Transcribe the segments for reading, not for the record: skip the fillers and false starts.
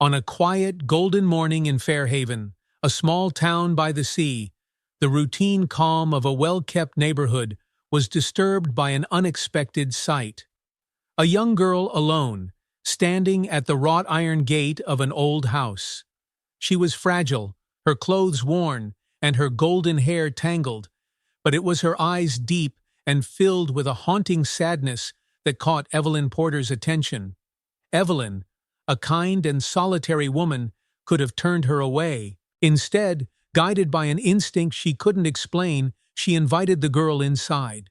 On a quiet, golden morning in Fairhaven, a small town by the sea, the routine calm of a well-kept neighborhood was disturbed by an unexpected sight. A young girl alone, standing at the wrought iron gate of an old house. She was fragile, her clothes worn, and her golden hair tangled, but it was her eyes deep and filled with a haunting sadness that caught Evelyn Porter's attention. Evelyn, a kind and solitary woman, could have turned her away. Instead, guided by an instinct she couldn't explain, she invited the girl inside.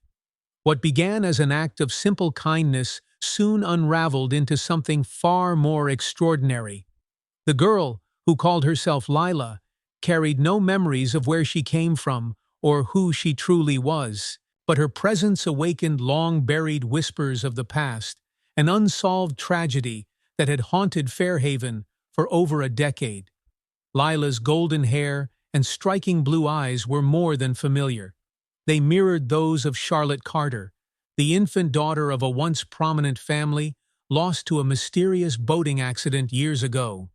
What began as an act of simple kindness soon unraveled into something far more extraordinary. The girl, who called herself Lila, carried no memories of where she came from or who she truly was, but her presence awakened long-buried whispers of the past, an unsolved tragedy that had haunted Fairhaven for over a decade. Lila's golden hair and striking blue eyes were more than familiar. They mirrored those of Charlotte Carter, the infant daughter of a once prominent family lost to a mysterious boating accident years ago.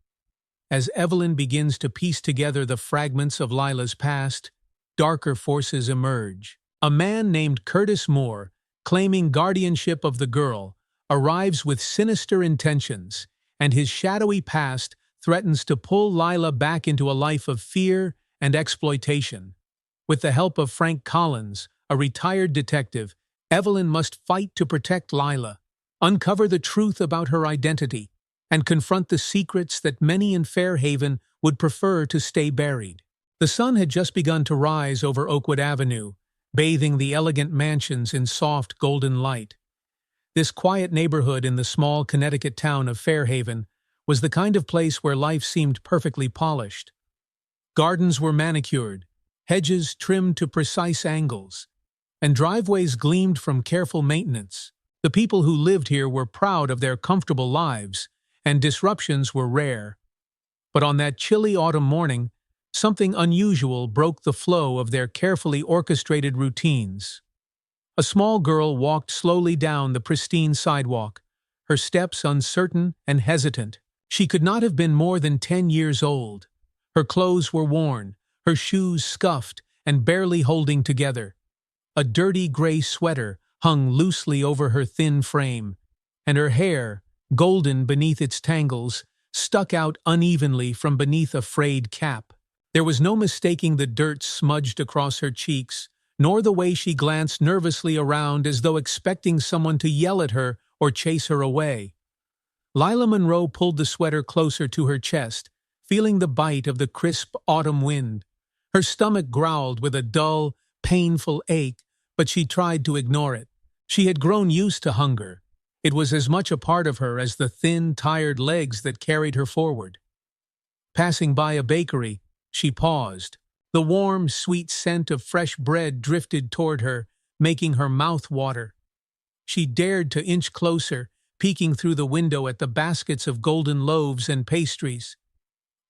As Evelyn begins to piece together the fragments of Lila's past, darker forces emerge. A man named Curtis Moore, claiming guardianship of the girl, arrives with sinister intentions, and his shadowy past threatens to pull Lila back into a life of fear and exploitation. With the help of Frank Collins, a retired detective, Evelyn must fight to protect Lila, uncover the truth about her identity, and confront the secrets that many in Fairhaven would prefer to stay buried. The sun had just begun to rise over Oakwood Avenue, bathing the elegant mansions in soft golden light. This quiet neighborhood in the small Connecticut town of Fairhaven was the kind of place where life seemed perfectly polished. Gardens were manicured, hedges trimmed to precise angles, and driveways gleamed from careful maintenance. The people who lived here were proud of their comfortable lives, and disruptions were rare. But on that chilly autumn morning, something unusual broke the flow of their carefully orchestrated routines. A small girl walked slowly down the pristine sidewalk, her steps uncertain and hesitant. She could not have been more than 10 years old. Her clothes were worn, her shoes scuffed and barely holding together. A dirty gray sweater hung loosely over her thin frame, and her hair, golden beneath its tangles, stuck out unevenly from beneath a frayed cap. There was no mistaking the dirt smudged across her cheeks, nor the way she glanced nervously around as though expecting someone to yell at her or chase her away. Lila Monroe pulled the sweater closer to her chest, feeling the bite of the crisp autumn wind. Her stomach growled with a dull, painful ache, but she tried to ignore it. She had grown used to hunger. It was as much a part of her as the thin, tired legs that carried her forward. Passing by a bakery, she paused. The warm, sweet scent of fresh bread drifted toward her, making her mouth water. She dared to inch closer, peeking through the window at the baskets of golden loaves and pastries.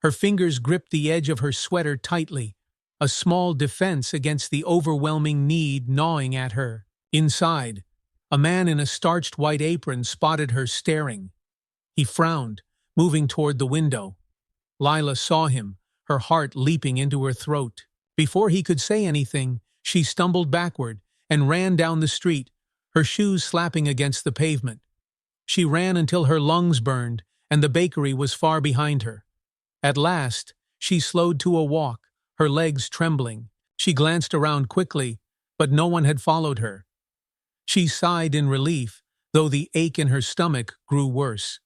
Her fingers gripped the edge of her sweater tightly, a small defense against the overwhelming need gnawing at her. Inside, a man in a starched white apron spotted her staring. He frowned, moving toward the window. Lila saw him, her heart leaping into her throat. Before he could say anything, she stumbled backward and ran down the street, her shoes slapping against the pavement. She ran until her lungs burned and the bakery was far behind her. At last, she slowed to a walk, her legs trembling. She glanced around quickly, but no one had followed her. She sighed in relief, though the ache in her stomach grew worse.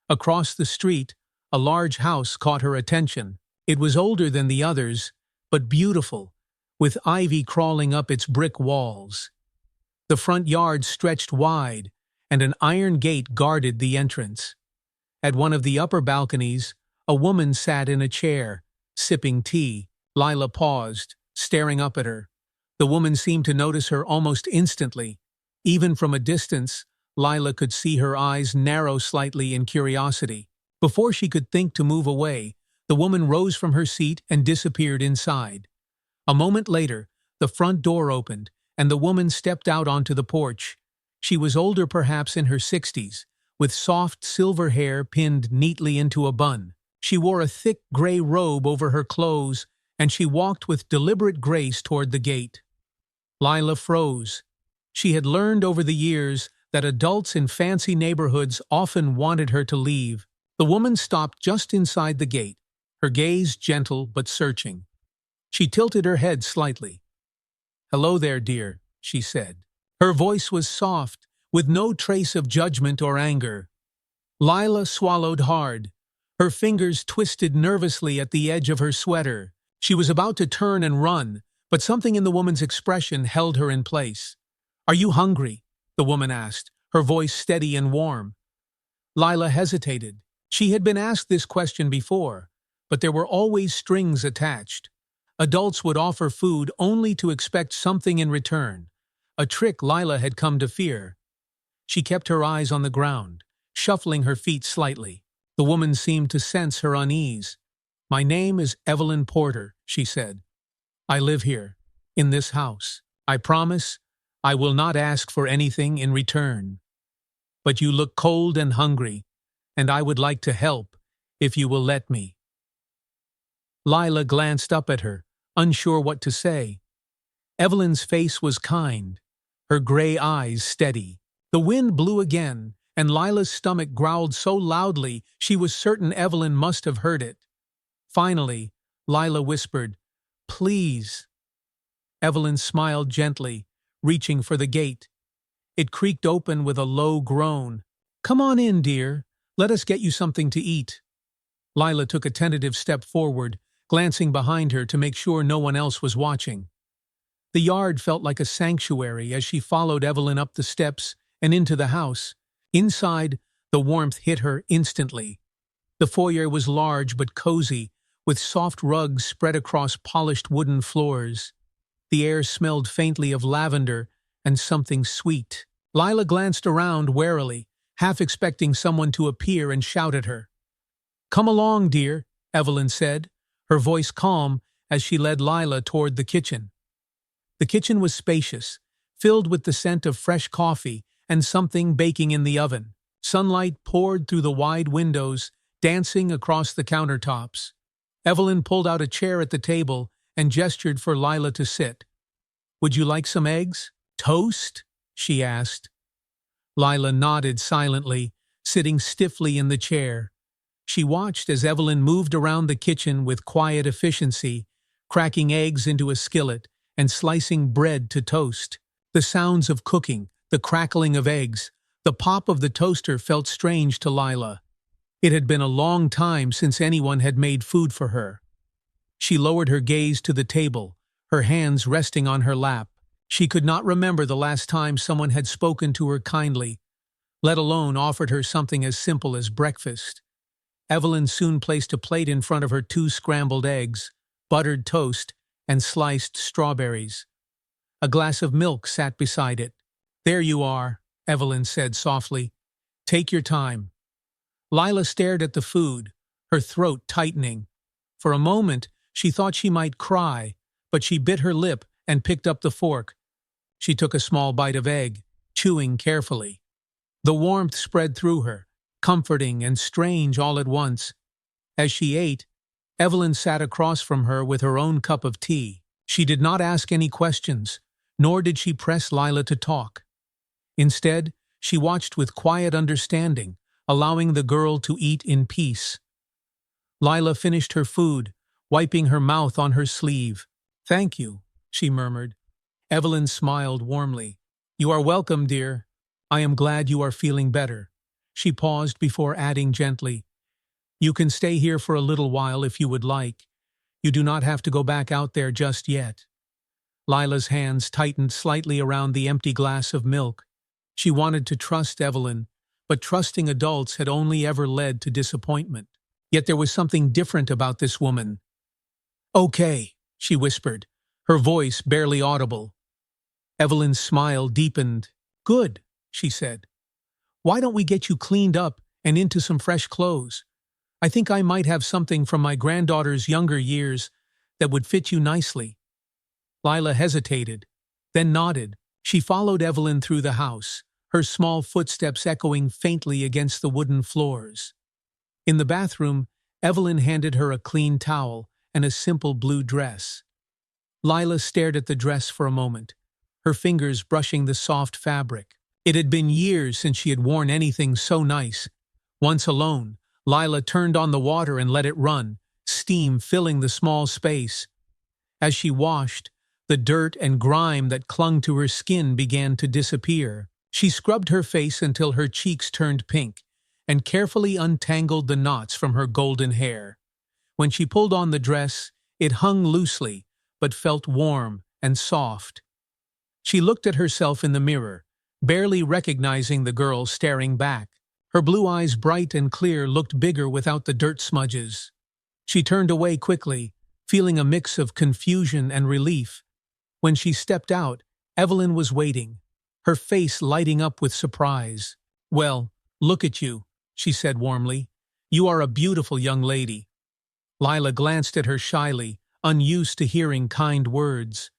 Across the street, a large house caught her attention. It was older than the others, but beautiful, with ivy crawling up its brick walls. The front yard stretched wide, and an iron gate guarded the entrance. At one of the upper balconies, a woman sat in a chair, sipping tea. Lila paused, staring up at her. The woman seemed to notice her almost instantly. Even from a distance, Lila could see her eyes narrow slightly in curiosity. Before she could think to move away, the woman rose from her seat and disappeared inside. A moment later, the front door opened, and the woman stepped out onto the porch. She was older, perhaps in her 60s, with soft silver hair pinned neatly into a bun. She wore a thick gray robe over her clothes, and she walked with deliberate grace toward the gate. Lila froze. She had learned over the years that adults in fancy neighborhoods often wanted her to leave. The woman stopped just inside the gate, her gaze gentle but searching. She tilted her head slightly. "Hello there, dear," she said. Her voice was soft, with no trace of judgment or anger. Lila swallowed hard. Her fingers twisted nervously at the edge of her sweater. She was about to turn and run, but something in the woman's expression held her in place. "Are you hungry?" the woman asked, her voice steady and warm. Lila hesitated. She had been asked this question before, but there were always strings attached. Adults would offer food only to expect something in return, a trick Lila had come to fear. She kept her eyes on the ground, shuffling her feet slightly. The woman seemed to sense her unease. "My name is Evelyn Porter," she said. "I live here, in this house. I promise I will not ask for anything in return. But you look cold and hungry, and I would like to help, if you will let me." Lila glanced up at her, unsure what to say. Evelyn's face was kind, her gray eyes steady. The wind blew again, and Lila's stomach growled so loudly she was certain Evelyn must have heard it. Finally, Lila whispered, "Please." Evelyn smiled gently, reaching for the gate. It creaked open with a low groan. "Come on in, dear. Let us get you something to eat." Lila took a tentative step forward, glancing behind her to make sure no one else was watching. The yard felt like a sanctuary as she followed Evelyn up the steps and into the house. Inside, the warmth hit her instantly. The foyer was large but cozy, with soft rugs spread across polished wooden floors. The air smelled faintly of lavender and something sweet. Lila glanced around warily, half expecting someone to appear and shout at her. "Come along, dear," Evelyn said, her voice calm as she led Lila toward the kitchen. The kitchen was spacious, filled with the scent of fresh coffee and something baking in the oven. Sunlight poured through the wide windows, dancing across the countertops. Evelyn pulled out a chair at the table and gestured for Lila to sit. "Would you like some eggs? Toast?" she asked. Lila nodded silently, sitting stiffly in the chair. She watched as Evelyn moved around the kitchen with quiet efficiency, cracking eggs into a skillet and slicing bread to toast. The sounds of cooking, the crackling of eggs, the pop of the toaster felt strange to Lila. It had been a long time since anyone had made food for her. She lowered her gaze to the table, her hands resting on her lap. She could not remember the last time someone had spoken to her kindly, let alone offered her something as simple as breakfast. Evelyn soon placed a plate in front of her 2 scrambled eggs, buttered toast, and sliced strawberries. A glass of milk sat beside it. "There you are," Evelyn said softly. "Take your time." Lila stared at the food, her throat tightening. For a moment, she thought she might cry, but she bit her lip and picked up the fork. She took a small bite of egg, chewing carefully. The warmth spread through her, comforting and strange all at once. As she ate, Evelyn sat across from her with her own cup of tea. She did not ask any questions, nor did she press Lila to talk. Instead, she watched with quiet understanding, allowing the girl to eat in peace. Lila finished her food, wiping her mouth on her sleeve. "Thank you," she murmured. Evelyn smiled warmly. "You are welcome, dear. I am glad you are feeling better." She paused before adding gently, "You can stay here for a little while if you would like. You do not have to go back out there just yet." Lila's hands tightened slightly around the empty glass of milk. She wanted to trust Evelyn, but trusting adults had only ever led to disappointment. Yet there was something different about this woman. "Okay," she whispered, her voice barely audible. Evelyn's smile deepened. "Good," she said. "Why don't we get you cleaned up and into some fresh clothes? I think I might have something from my granddaughter's younger years that would fit you nicely." Lila hesitated, then nodded. She followed Evelyn through the house, her small footsteps echoing faintly against the wooden floors. In the bathroom, Evelyn handed her a clean towel and a simple blue dress. Lila stared at the dress for a moment, her fingers brushing the soft fabric. It had been years since she had worn anything so nice. Once alone, Lila turned on the water and let it run, steam filling the small space. As she washed, the dirt and grime that clung to her skin began to disappear. She scrubbed her face until her cheeks turned pink, and carefully untangled the knots from her golden hair. When she pulled on the dress, it hung loosely, but felt warm and soft. She looked at herself in the mirror, barely recognizing the girl staring back. Her blue eyes, bright and clear, looked bigger without the dirt smudges. She turned away quickly, feeling a mix of confusion and relief. When she stepped out, Evelyn was waiting, her face lighting up with surprise. "Well, look at you," she said warmly. "You are a beautiful young lady." Lila glanced at her shyly, unused to hearing kind words.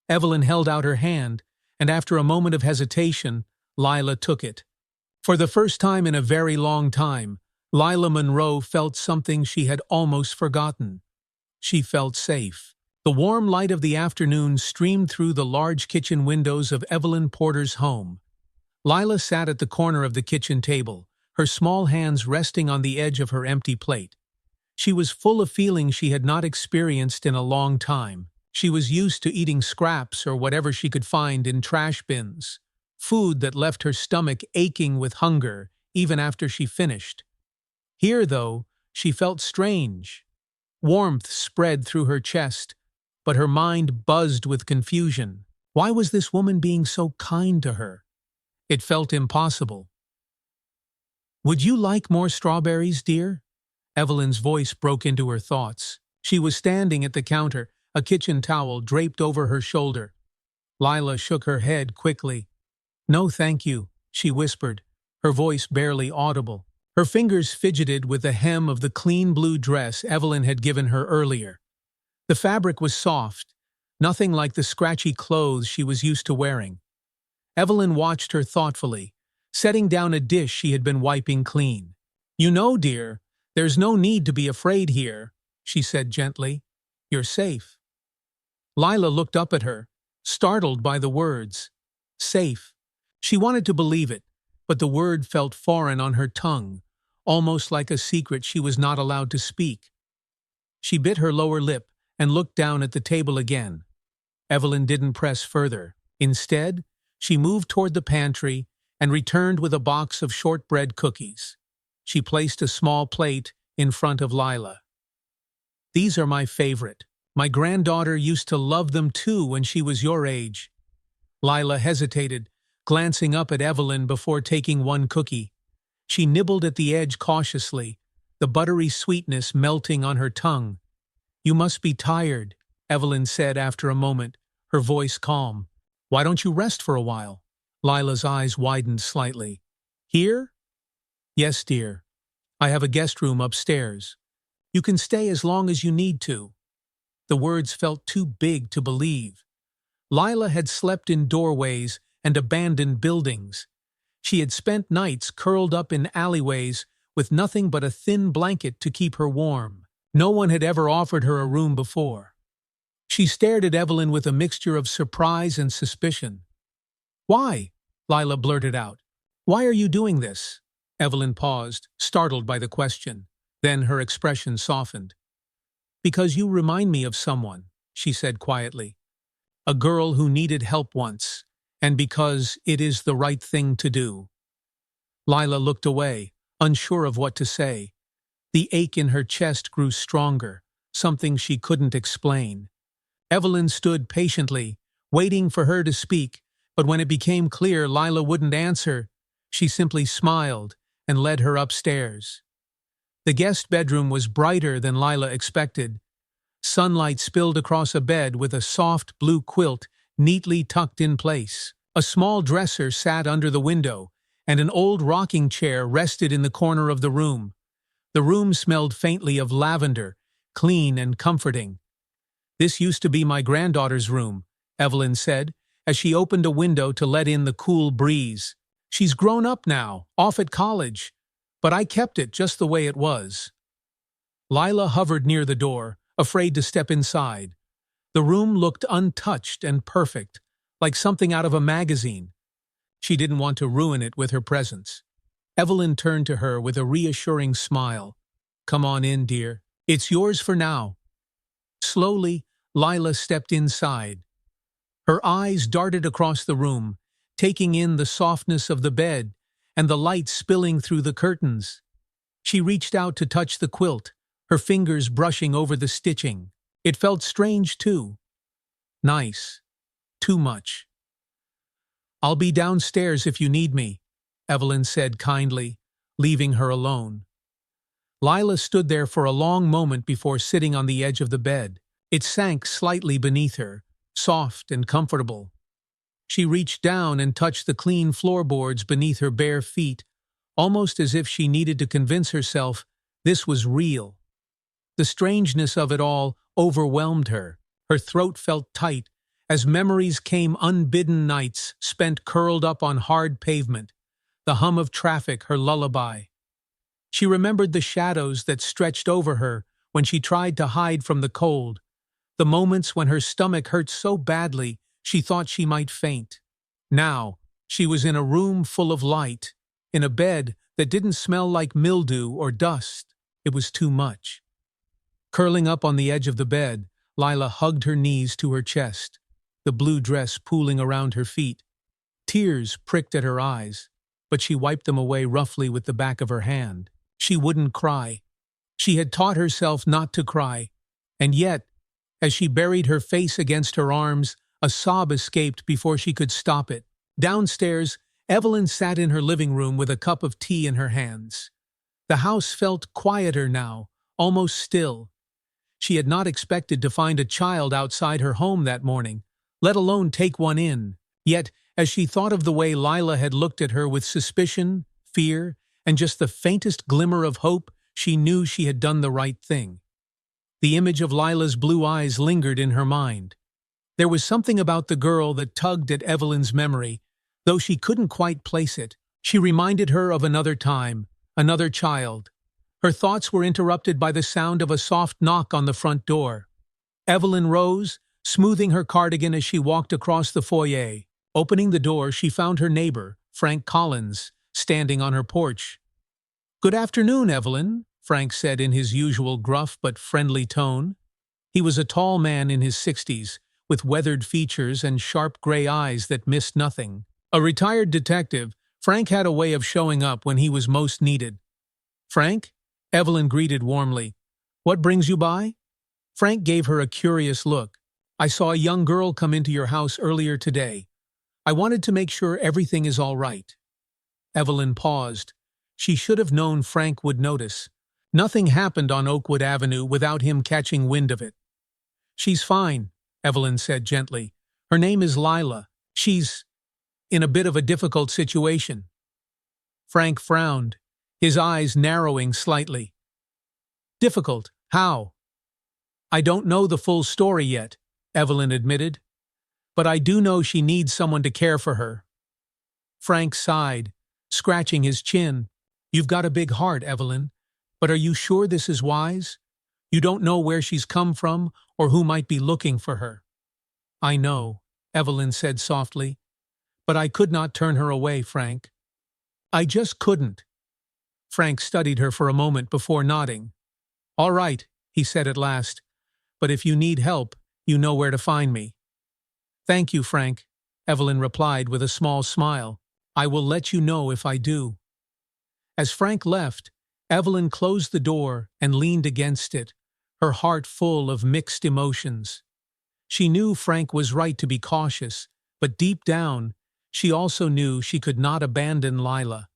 Evelyn held out her hand, and after a moment of hesitation, Lila took it. For the first time in a very long time, Lila Monroe felt something she had almost forgotten. She felt safe. The warm light of the afternoon streamed through the large kitchen windows of Evelyn Porter's home. Lila sat at the corner of the kitchen table, her small hands resting on the edge of her empty plate. She was full of feelings she had not experienced in a long time. She was used to eating scraps or whatever she could find in trash bins, food that left her stomach aching with hunger even after she finished. Here, though, she felt strange. Warmth spread through her chest, but her mind buzzed with confusion. Why was this woman being so kind to her? It felt impossible. "Would you like more strawberries, dear?" Evelyn's voice broke into her thoughts. She was standing at the counter, a kitchen towel draped over her shoulder. Lila shook her head quickly. "No, thank you," she whispered, her voice barely audible. Her fingers fidgeted with the hem of the clean blue dress Evelyn had given her earlier. The fabric was soft, nothing like the scratchy clothes she was used to wearing. Evelyn watched her thoughtfully, setting down a dish she had been wiping clean. "You know, dear, there's no need to be afraid here," she said gently. "You're safe." Lila looked up at her, startled by the words. Safe. She wanted to believe it, but the word felt foreign on her tongue, almost like a secret she was not allowed to speak. She bit her lower lip and looked down at the table again. Evelyn didn't press further. Instead, she moved toward the pantry and returned with a box of shortbread cookies. She placed a small plate in front of Lila. "These are my favorite. My granddaughter used to love them too when she was your age." Lila hesitated, glancing up at Evelyn before taking one cookie. She nibbled at the edge cautiously, the buttery sweetness melting on her tongue. "You must be tired," Evelyn said after a moment, her voice calm. "Why don't you rest for a while?" Lila's eyes widened slightly. "Here?" "Yes, dear. I have a guest room upstairs. You can stay as long as you need to." The words felt too big to believe. Lila had slept in doorways and abandoned buildings. She had spent nights curled up in alleyways with nothing but a thin blanket to keep her warm. No one had ever offered her a room before. She stared at Evelyn with a mixture of surprise and suspicion. "Why?" Lila blurted out. "Why are you doing this?" Evelyn paused, startled by the question. Then her expression softened. "Because you remind me of someone," she said quietly. "A girl who needed help once, and because it is the right thing to do." Lila looked away, unsure of what to say. The ache in her chest grew stronger, something she couldn't explain. Evelyn stood patiently, waiting for her to speak, but when it became clear Lila wouldn't answer, she simply smiled and led her upstairs. The guest bedroom was brighter than Lila expected. Sunlight spilled across a bed with a soft blue quilt neatly tucked in place. A small dresser sat under the window, and an old rocking chair rested in the corner of the room. The room smelled faintly of lavender, clean and comforting. "This used to be my granddaughter's room," Evelyn said, as she opened a window to let in the cool breeze. She's grown up now, off at college, but I kept it just the way it was." Lila hovered near the door, afraid to step inside. The room looked untouched and perfect, like something out of a magazine. She didn't want to ruin it with her presence. Evelyn turned to her with a reassuring smile. "Come on in, dear. It's yours for now." Slowly, Lila stepped inside. Her eyes darted across the room, taking in the softness of the bed and the light spilling through the curtains. She reached out to touch the quilt, her fingers brushing over the stitching. It felt strange, too. Nice. Too much. "I'll be downstairs if you need me," Evelyn said kindly, leaving her alone. Lila stood there for a long moment before sitting on the edge of the bed. It sank slightly beneath her, soft and comfortable. She reached down and touched the clean floorboards beneath her bare feet, almost as if she needed to convince herself this was real. The strangeness of it all overwhelmed her. Her throat felt tight as memories came, unbidden nights spent curled up on hard pavement, the hum of traffic her lullaby. She remembered the shadows that stretched over her when she tried to hide from the cold, the moments when her stomach hurt so badly she thought she might faint. Now, she was in a room full of light, in a bed that didn't smell like mildew or dust. It was too much. Curling up on the edge of the bed, Lila hugged her knees to her chest, the blue dress pooling around her feet. Tears pricked at her eyes, but she wiped them away roughly with the back of her hand. She wouldn't cry. She had taught herself not to cry, and yet, as she buried her face against her arms, a sob escaped before she could stop it. Downstairs, Evelyn sat in her living room with a cup of tea in her hands. The house felt quieter now, almost still. She had not expected to find a child outside her home that morning, let alone take one in. Yet, as she thought of the way Lila had looked at her with suspicion, fear, and just the faintest glimmer of hope, she knew she had done the right thing. The image of Lila's blue eyes lingered in her mind. There was something about the girl that tugged at Evelyn's memory, though she couldn't quite place it. She reminded her of another time, another child. Her thoughts were interrupted by the sound of a soft knock on the front door. Evelyn rose, smoothing her cardigan as she walked across the foyer. Opening the door, she found her neighbor, Frank Collins, standing on her porch. "Good afternoon, Evelyn," Frank said in his usual gruff but friendly tone. He was a tall man in his 60s, with weathered features and sharp gray eyes that missed nothing. A retired detective, Frank had a way of showing up when he was most needed. "Frank?" Evelyn greeted warmly. "What brings you by?" Frank gave her a curious look. "I saw a young girl come into your house earlier today. I wanted to make sure everything is all right." Evelyn paused. She should have known Frank would notice. Nothing happened on Oakwood Avenue without him catching wind of it. "She's fine," Evelyn said gently. "Her name is Lila. She's in a bit of a difficult situation." Frank frowned, his eyes narrowing slightly. "Difficult? How?" "I don't know the full story yet," Evelyn admitted. "But I do know she needs someone to care for her." Frank sighed, scratching his chin. "You've got a big heart, Evelyn. But are you sure this is wise? You don't know where she's come from or who might be looking for her." "I know," Evelyn said softly. "But I could not turn her away, Frank. I just couldn't." Frank studied her for a moment before nodding. "All right," he said at last. "But if you need help, you know where to find me." "Thank you, Frank," Evelyn replied with a small smile. "I will let you know if I do." As Frank left, Evelyn closed the door and leaned against it, her heart full of mixed emotions. She knew Frank was right to be cautious, but deep down, she also knew she could not abandon Lila.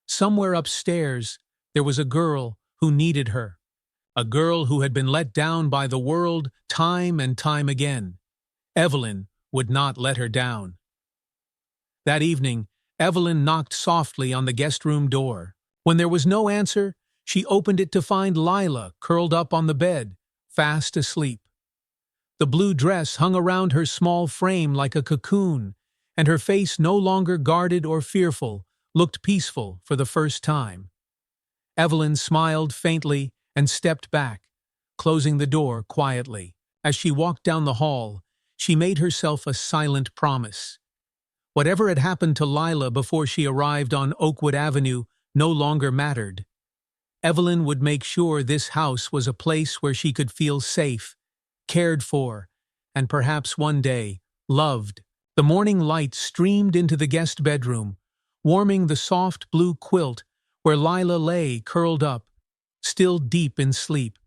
Somewhere upstairs, there was a girl who needed her, a girl who had been let down by the world time and time again. Evelyn would not let her down. That evening, Evelyn knocked softly on the guest room door. When there was no answer, she opened it to find Lila curled up on the bed, fast asleep. The blue dress hung around her small frame like a cocoon, and her face, no longer guarded or fearful, looked peaceful for the first time. Evelyn smiled faintly and stepped back, closing the door quietly. As she walked down the hall, she made herself a silent promise. Whatever had happened to Lila before she arrived on Oakwood Avenue no longer mattered. Evelyn would make sure this house was a place where she could feel safe, cared for, and perhaps one day, loved. The morning light streamed into the guest bedroom, warming the soft blue quilt where Lila lay curled up, still deep in sleep.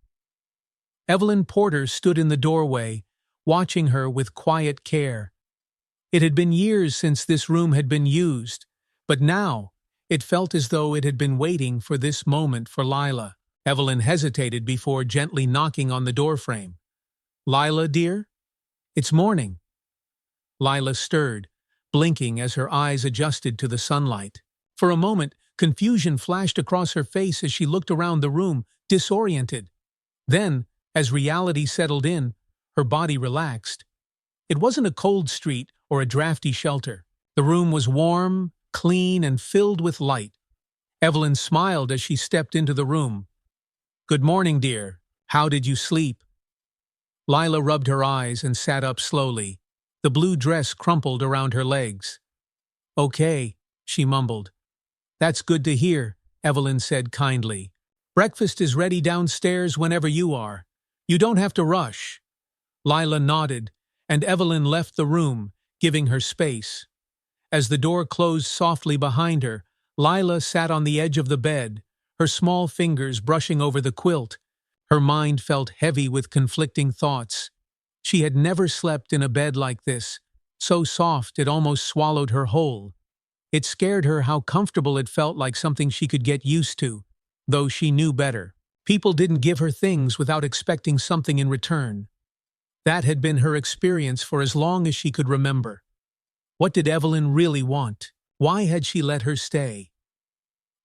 Evelyn Porter stood in the doorway, watching her with quiet care. It had been years since this room had been used, but now it felt as though it had been waiting for this moment for Lila. Evelyn hesitated before gently knocking on the doorframe. "Lila, dear? It's morning." Lila stirred, blinking as her eyes adjusted to the sunlight. For a moment, confusion flashed across her face as she looked around the room, disoriented. Then, as reality settled in, her body relaxed. It wasn't a cold street or a drafty shelter. The room was warm, clean, and filled with light. Evelyn smiled as she stepped into the room. "Good morning, dear. How did you sleep?" Lila rubbed her eyes and sat up slowly. The blue dress crumpled around her legs. "Okay," she mumbled. "That's good to hear," Evelyn said kindly. "Breakfast is ready downstairs whenever you are. You don't have to rush." Lila nodded, and Evelyn left the room, giving her space. As the door closed softly behind her, Lila sat on the edge of the bed, her small fingers brushing over the quilt. Her mind felt heavy with conflicting thoughts. She had never slept in a bed like this, so soft it almost swallowed her whole. It scared her how comfortable it felt, like something she could get used to, though she knew better. People didn't give her things without expecting something in return. That had been her experience for as long as she could remember. What did Evelyn really want? Why had she let her stay?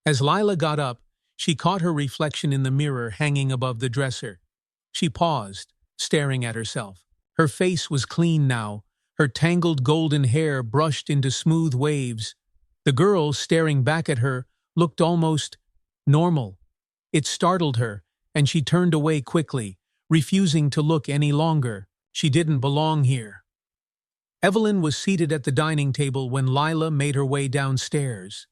As Lila got up, she caught her reflection in the mirror hanging above the dresser. She paused, staring at herself. Her face was clean now, her tangled golden hair brushed into smooth waves. The girl staring back at her looked almost normal. It startled her, and she turned away quickly, refusing to look any longer. She didn't belong here. Evelyn was seated at the dining table when Lila made her way downstairs.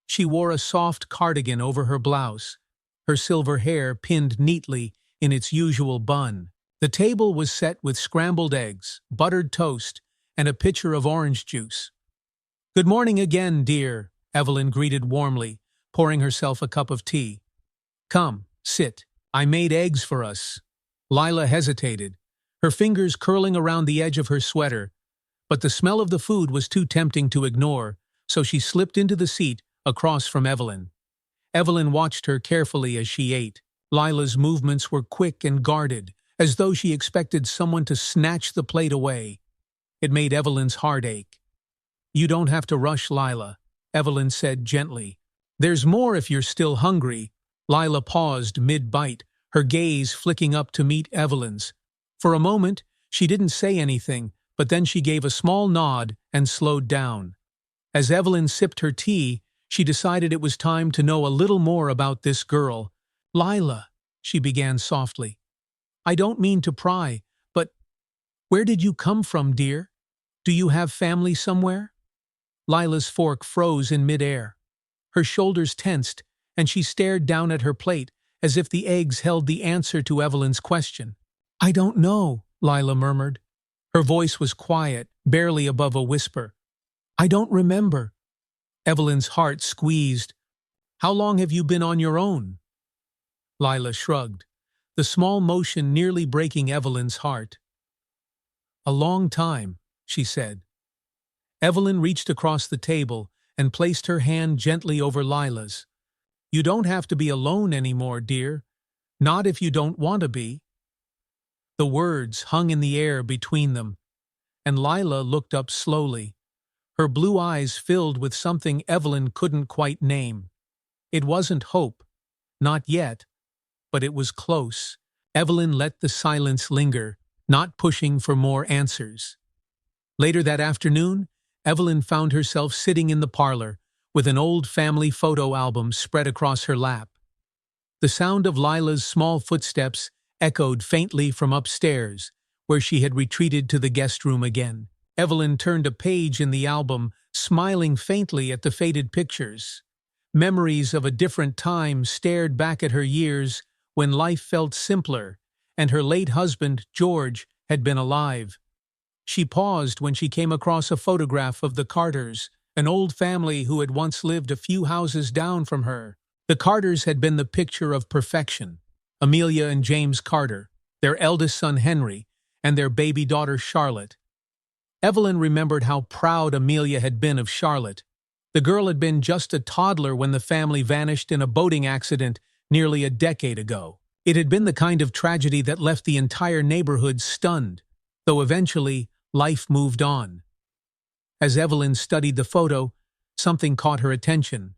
She wore a soft cardigan over her blouse, her silver hair pinned neatly in its usual bun. The table was set with scrambled eggs, buttered toast, and a pitcher of orange juice. "Good morning again, dear," Evelyn greeted warmly, pouring herself a cup of tea. "Come, sit. I made eggs for us." Lila hesitated, her fingers curling around the edge of her sweater, but the smell of the food was too tempting to ignore, so she slipped into the seat across from Evelyn. Evelyn watched her carefully as she ate. Lila's movements were quick and guarded, as though she expected someone to snatch the plate away. It made Evelyn's heart ache. "You don't have to rush, Lila," Evelyn said gently. "There's more if you're still hungry." Lila paused mid-bite, her gaze flicking up to meet Evelyn's. For a moment, she didn't say anything, but then she gave a small nod and slowed down. As Evelyn sipped her tea, she decided it was time to know a little more about this girl. "Lila," she began softly, "I don't mean to pry, but where did you come from, dear? Do you have family somewhere?" Lila's fork froze in midair. Her shoulders tensed, and she stared down at her plate as if the eggs held the answer to Evelyn's question. "I don't know," Lila murmured. Her voice was quiet, barely above a whisper. "I don't remember." Evelyn's heart squeezed. "How long have you been on your own?" Lila shrugged, the small motion nearly breaking Evelyn's heart. "A long time," she said. Evelyn reached across the table and placed her hand gently over Lila's. "You don't have to be alone anymore, dear. Not if you don't want to be." The words hung in the air between them, and Lila looked up slowly. Her blue eyes filled with something Evelyn couldn't quite name. It wasn't hope, not yet, but it was close. Evelyn let the silence linger, not pushing for more answers. Later that afternoon, Evelyn found herself sitting in the parlor with an old family photo album spread across her lap. The sound of Lila's small footsteps echoed faintly from upstairs, where she had retreated to the guest room again. Evelyn turned a page in the album, smiling faintly at the faded pictures. Memories of a different time stared back at her years when life felt simpler, and her late husband, George, had been alive. She paused when she came across a photograph of the Carters, an old family who had once lived a few houses down from her. The Carters had been the picture of perfection. Amelia and James Carter, their eldest son Henry, and their baby daughter Charlotte. Evelyn remembered how proud Amelia had been of Charlotte. The girl had been just a toddler when the family vanished in a boating accident nearly a decade ago. It had been the kind of tragedy that left the entire neighborhood stunned, though eventually life moved on. As Evelyn studied the photo, something caught her attention.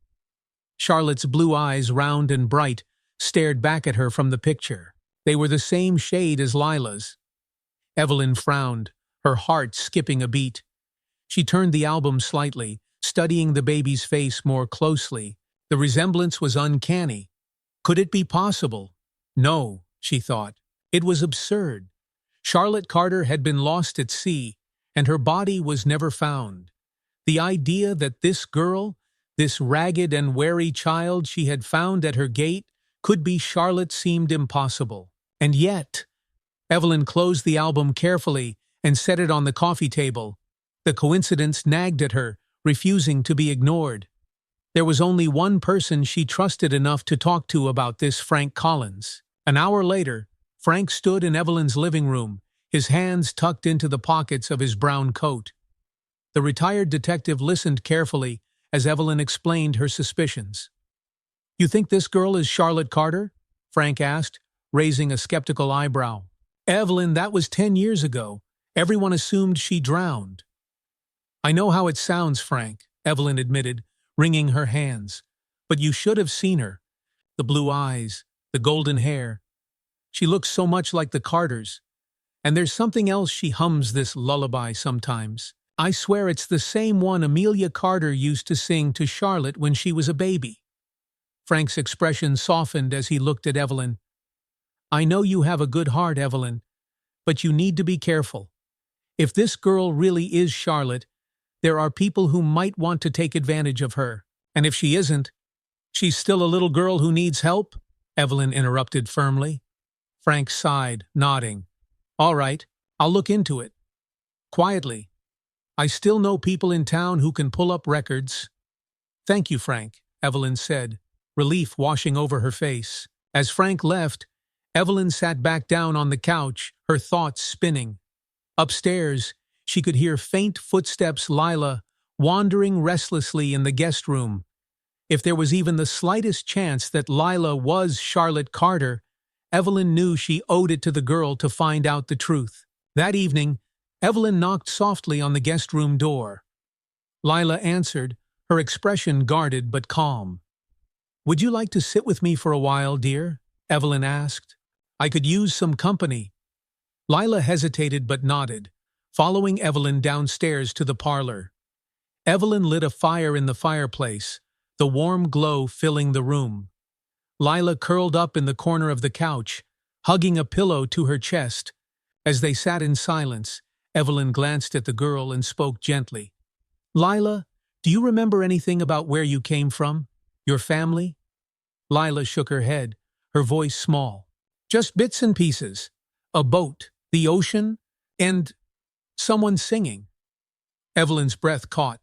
Charlotte's blue eyes, round and bright, stared back at her from the picture. They were the same shade as Lila's. Evelyn frowned, her heart skipping a beat. She turned the album slightly, studying the baby's face more closely. The resemblance was uncanny. Could it be possible? No, she thought. It was absurd. Charlotte Carter had been lost at sea, and her body was never found. The idea that this girl, this ragged and wary child she had found at her gate, could be Charlotte seemed impossible. And yet, Evelyn closed the album carefully and set it on the coffee table. The coincidence nagged at her, refusing to be ignored. There was only one person she trusted enough to talk to about this, Frank Collins. An hour later, Frank stood in Evelyn's living room, his hands tucked into the pockets of his brown coat. The retired detective listened carefully as Evelyn explained her suspicions. "You think this girl is Charlotte Carter?" Frank asked, raising a skeptical eyebrow. "Evelyn, that was 10 years ago. Everyone assumed she drowned." "I know how it sounds, Frank," Evelyn admitted, wringing her hands. "But you should have seen her. The blue eyes, the golden hair. She looks so much like the Carters. And there's something else, she hums this lullaby sometimes. I swear it's the same one Amelia Carter used to sing to Charlotte when she was a baby." Frank's expression softened as he looked at Evelyn. "I know you have a good heart, Evelyn, but you need to be careful. If this girl really is Charlotte, there are people who might want to take advantage of her. And if she isn't, she's still a little girl who needs help," Evelyn interrupted firmly. Frank sighed, nodding. "All right, I'll look into it." Quietly, "I still know people in town who can pull up records." "Thank you, Frank," Evelyn said, relief washing over her face. As Frank left, Evelyn sat back down on the couch, her thoughts spinning. Upstairs, she could hear faint footsteps, Lila wandering restlessly in the guest room. If there was even the slightest chance that Lila was Charlotte Carter, Evelyn knew she owed it to the girl to find out the truth. That evening, Evelyn knocked softly on the guest room door. Lila answered, her expression guarded but calm. "Would you like to sit with me for a while, dear?" Evelyn asked. "I could use some company." Lila hesitated but nodded, following Evelyn downstairs to the parlor. Evelyn lit a fire in the fireplace, the warm glow filling the room. Lila curled up in the corner of the couch, hugging a pillow to her chest. As they sat in silence, Evelyn glanced at the girl and spoke gently. "Lila, do you remember anything about where you came from? Your family?" Lila shook her head, her voice small. "Just bits and pieces. A boat, the ocean, and someone singing." Evelyn's breath caught.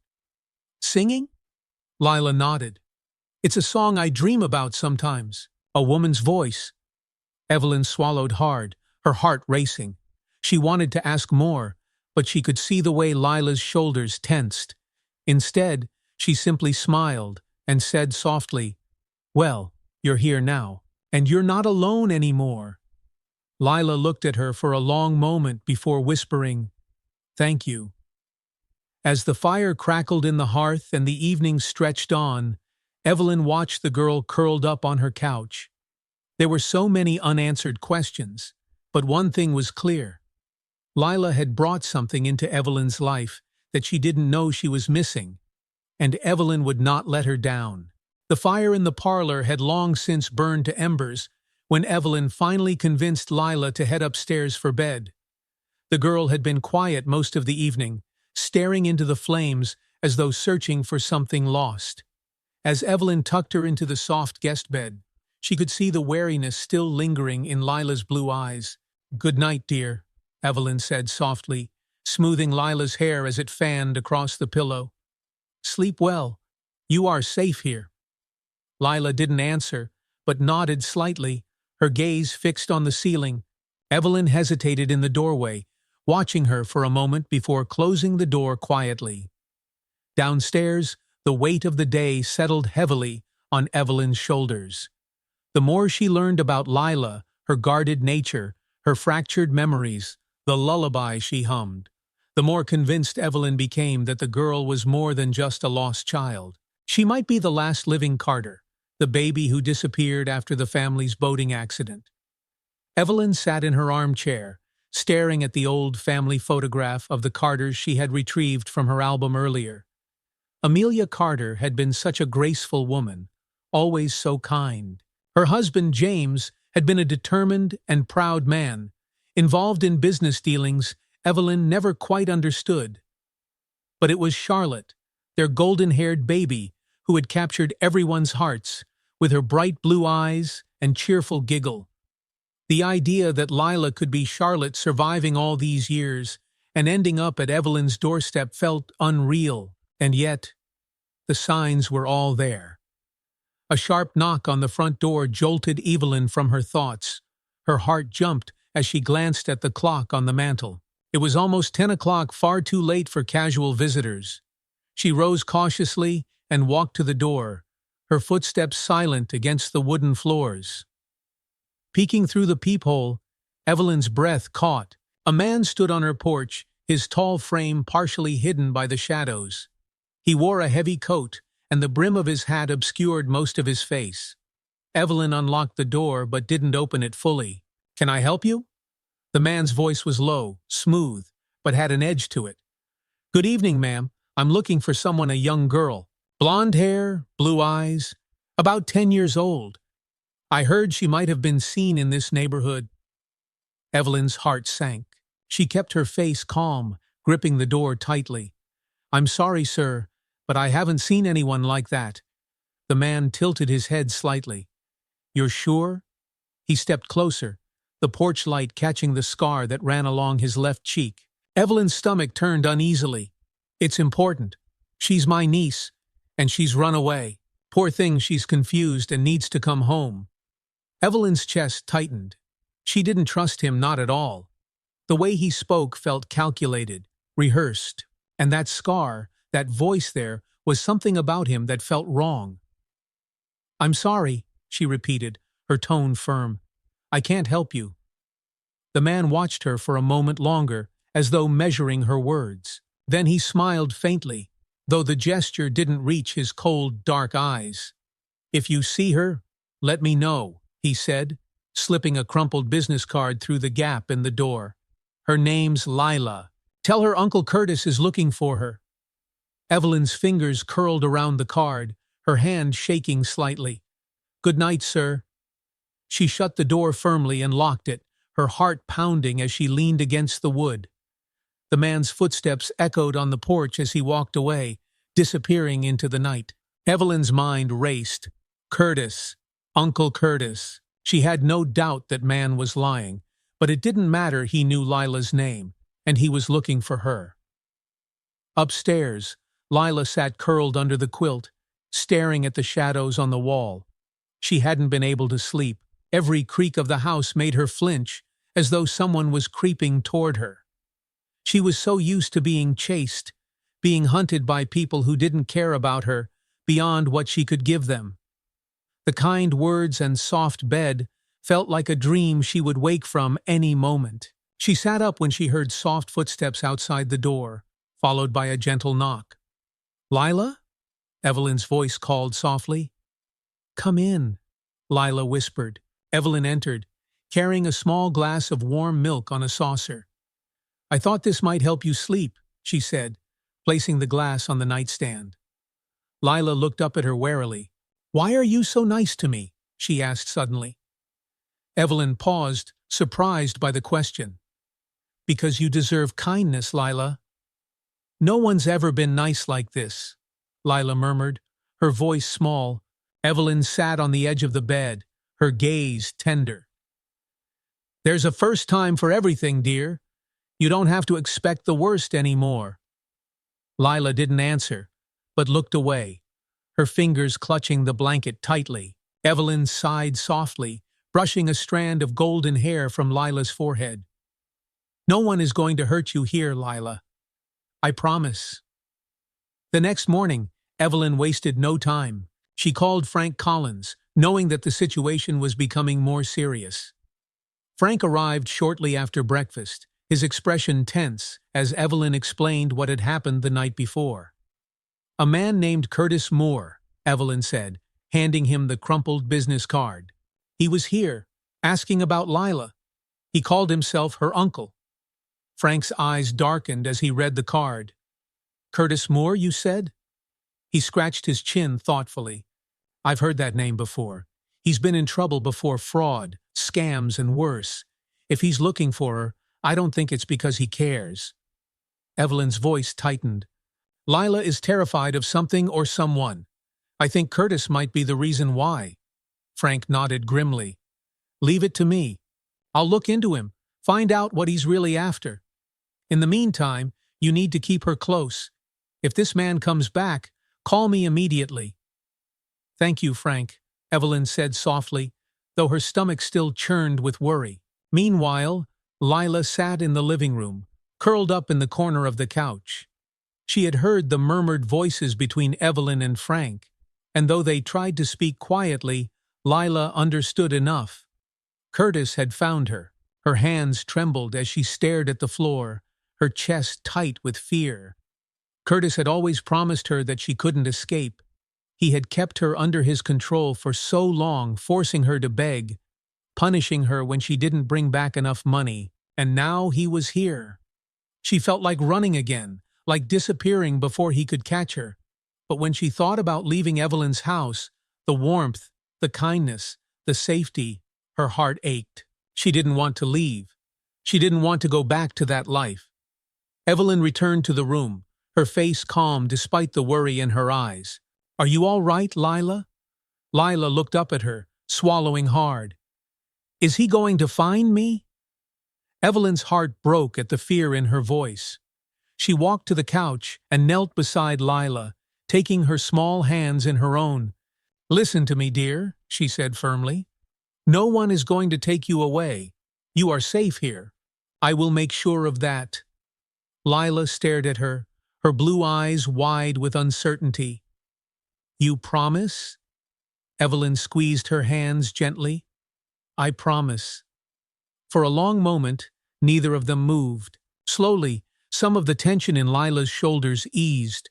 "Singing?" Lila nodded. "It's a song I dream about sometimes. A woman's voice." Evelyn swallowed hard, her heart racing. She wanted to ask more, but she could see the way Lila's shoulders tensed. Instead, she simply smiled and said softly, "Well, you're here now, and you're not alone anymore." Lila looked at her for a long moment before whispering, "Thank you." As the fire crackled in the hearth and the evening stretched on, Evelyn watched the girl curled up on her couch. There were so many unanswered questions, but one thing was clear. Lila had brought something into Evelyn's life that she didn't know she was missing, and Evelyn would not let her down. The fire in the parlor had long since burned to embers when Evelyn finally convinced Lila to head upstairs for bed. The girl had been quiet most of the evening, staring into the flames as though searching for something lost. As Evelyn tucked her into the soft guest bed, she could see the wariness still lingering in Lila's blue eyes. "Good night, dear," Evelyn said softly, smoothing Lila's hair as it fanned across the pillow. "Sleep well. You are safe here." Lila didn't answer, but nodded slightly, her gaze fixed on the ceiling. Evelyn hesitated in the doorway, watching her for a moment before closing the door quietly. Downstairs, the weight of the day settled heavily on Evelyn's shoulders. The more she learned about Lila, her guarded nature, her fractured memories, the lullaby she hummed, the more convinced Evelyn became that the girl was more than just a lost child. She might be the last living Carter, the baby who disappeared after the family's boating accident. Evelyn sat in her armchair, staring at the old family photograph of the Carters she had retrieved from her album earlier. Amelia Carter had been such a graceful woman, always so kind. Her husband, James, had been a determined and proud man, involved in business dealings Evelyn never quite understood. But it was Charlotte, their golden-haired baby, who had captured everyone's hearts, with her bright blue eyes and cheerful giggle. The idea that Lila could be Charlotte surviving all these years and ending up at Evelyn's doorstep felt unreal, and yet the signs were all there. A sharp knock on the front door jolted Evelyn from her thoughts. Her heart jumped as she glanced at the clock on the mantel. It was almost 10 o'clock, far too late for casual visitors. She rose cautiously and walked to the door, her footsteps silent against the wooden floors. Peeking through the peephole, Evelyn's breath caught. A man stood on her porch, his tall frame partially hidden by the shadows. He wore a heavy coat, and the brim of his hat obscured most of his face. Evelyn unlocked the door but didn't open it fully. "Can I help you?" The man's voice was low, smooth, but had an edge to it. "Good evening, ma'am. I'm looking for someone, a young girl. Blonde hair, blue eyes, about 10 years old. I heard she might have been seen in this neighborhood." Evelyn's heart sank. She kept her face calm, gripping the door tightly. "I'm sorry, sir, but I haven't seen anyone like that." The man tilted his head slightly. "You're sure?" He stepped closer, the porch light catching the scar that ran along his left cheek. Evelyn's stomach turned uneasily. "It's important. She's my niece, and she's run away. Poor thing, she's confused and needs to come home." Evelyn's chest tightened. She didn't trust him, not at all. The way he spoke felt calculated, rehearsed, and that scar, that voice there, was something about him that felt wrong. "I'm sorry," she repeated, her tone firm. "I can't help you." The man watched her for a moment longer, as though measuring her words. Then he smiled faintly, though the gesture didn't reach his cold, dark eyes. "If you see her, let me know," he said, slipping a crumpled business card through the gap in the door. "Her name's Lila. Tell her Uncle Curtis is looking for her." Evelyn's fingers curled around the card, her hand shaking slightly. "Good night, sir." She shut the door firmly and locked it, her heart pounding as she leaned against the wood. The man's footsteps echoed on the porch as he walked away, disappearing into the night. Evelyn's mind raced. Curtis. Uncle Curtis. She had no doubt that man was lying, but it didn't matter. He knew Lila's name, and he was looking for her. Upstairs, Lila sat curled under the quilt, staring at the shadows on the wall. She hadn't been able to sleep. Every creak of the house made her flinch, as though someone was creeping toward her. She was so used to being chased, being hunted by people who didn't care about her, beyond what she could give them. The kind words and soft bed felt like a dream she would wake from any moment. She sat up when she heard soft footsteps outside the door, followed by a gentle knock. "Lila?" Evelyn's voice called softly. "Come in," Lila whispered. Evelyn entered, carrying a small glass of warm milk on a saucer. "I thought this might help you sleep," she said, placing the glass on the nightstand. Lila looked up at her warily. "Why are you so nice to me?" she asked suddenly. Evelyn paused, surprised by the question. "Because you deserve kindness, Lila." "No one's ever been nice like this," Lila murmured, her voice small. Evelyn sat on the edge of the bed, her gaze tender. "There's a first time for everything, dear. You don't have to expect the worst anymore." Lila didn't answer, but looked away, her fingers clutching the blanket tightly. Evelyn sighed softly, brushing a strand of golden hair from Lila's forehead. "No one is going to hurt you here, Lila. I promise." The next morning, Evelyn wasted no time. She called Frank Collins, knowing that the situation was becoming more serious. Frank arrived shortly after breakfast, his expression tense as Evelyn explained what had happened the night before. "A man named Curtis Moore," Evelyn said, handing him the crumpled business card. "He was here, asking about Lila. He called himself her uncle." Frank's eyes darkened as he read the card. "Curtis Moore, you said?" He scratched his chin thoughtfully. "I've heard that name before. He's been in trouble before, fraud, scams, and worse. If he's looking for her, I don't think it's because he cares." Evelyn's voice tightened. "Lila is terrified of something or someone. I think Curtis might be the reason why." Frank nodded grimly. "Leave it to me. I'll look into him, find out what he's really after. In the meantime, you need to keep her close. If this man comes back, call me immediately." "Thank you, Frank," Evelyn said softly, though her stomach still churned with worry. Meanwhile, Lila sat in the living room, curled up in the corner of the couch. She had heard the murmured voices between Evelyn and Frank, and though they tried to speak quietly, Lila understood enough. Curtis had found her. Her hands trembled as she stared at the floor, her chest tight with fear. Curtis had always promised her that she couldn't escape. He had kept her under his control for so long, forcing her to beg, punishing her when she didn't bring back enough money, and now he was here. She felt like running again, like disappearing before he could catch her. But when she thought about leaving Evelyn's house, the warmth, the kindness, the safety, her heart ached. She didn't want to leave. She didn't want to go back to that life. Evelyn returned to the room, her face calm despite the worry in her eyes. "Are you all right, Lila?" Lila looked up at her, swallowing hard. "Is he going to find me?" Evelyn's heart broke at the fear in her voice. She walked to the couch and knelt beside Lila, taking her small hands in her own. "Listen to me, dear," she said firmly. "No one is going to take you away. You are safe here. I will make sure of that." Lila stared at her, her blue eyes wide with uncertainty. "You promise?" Evelyn squeezed her hands gently. "I promise." For a long moment, neither of them moved. Slowly, some of the tension in Lila's shoulders eased,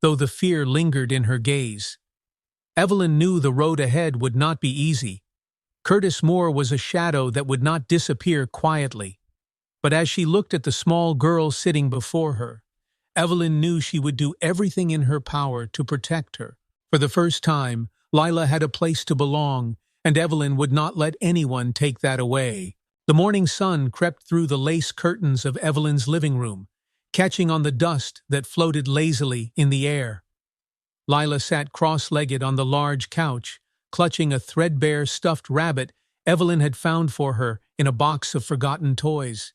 though the fear lingered in her gaze. Evelyn knew the road ahead would not be easy. Curtis Moore was a shadow that would not disappear quietly. But as she looked at the small girl sitting before her, Evelyn knew she would do everything in her power to protect her. For the first time, Lila had a place to belong, and Evelyn would not let anyone take that away. The morning sun crept through the lace curtains of Evelyn's living room, catching on the dust that floated lazily in the air. Lila sat cross-legged on the large couch, clutching a threadbare stuffed rabbit Evelyn had found for her in a box of forgotten toys.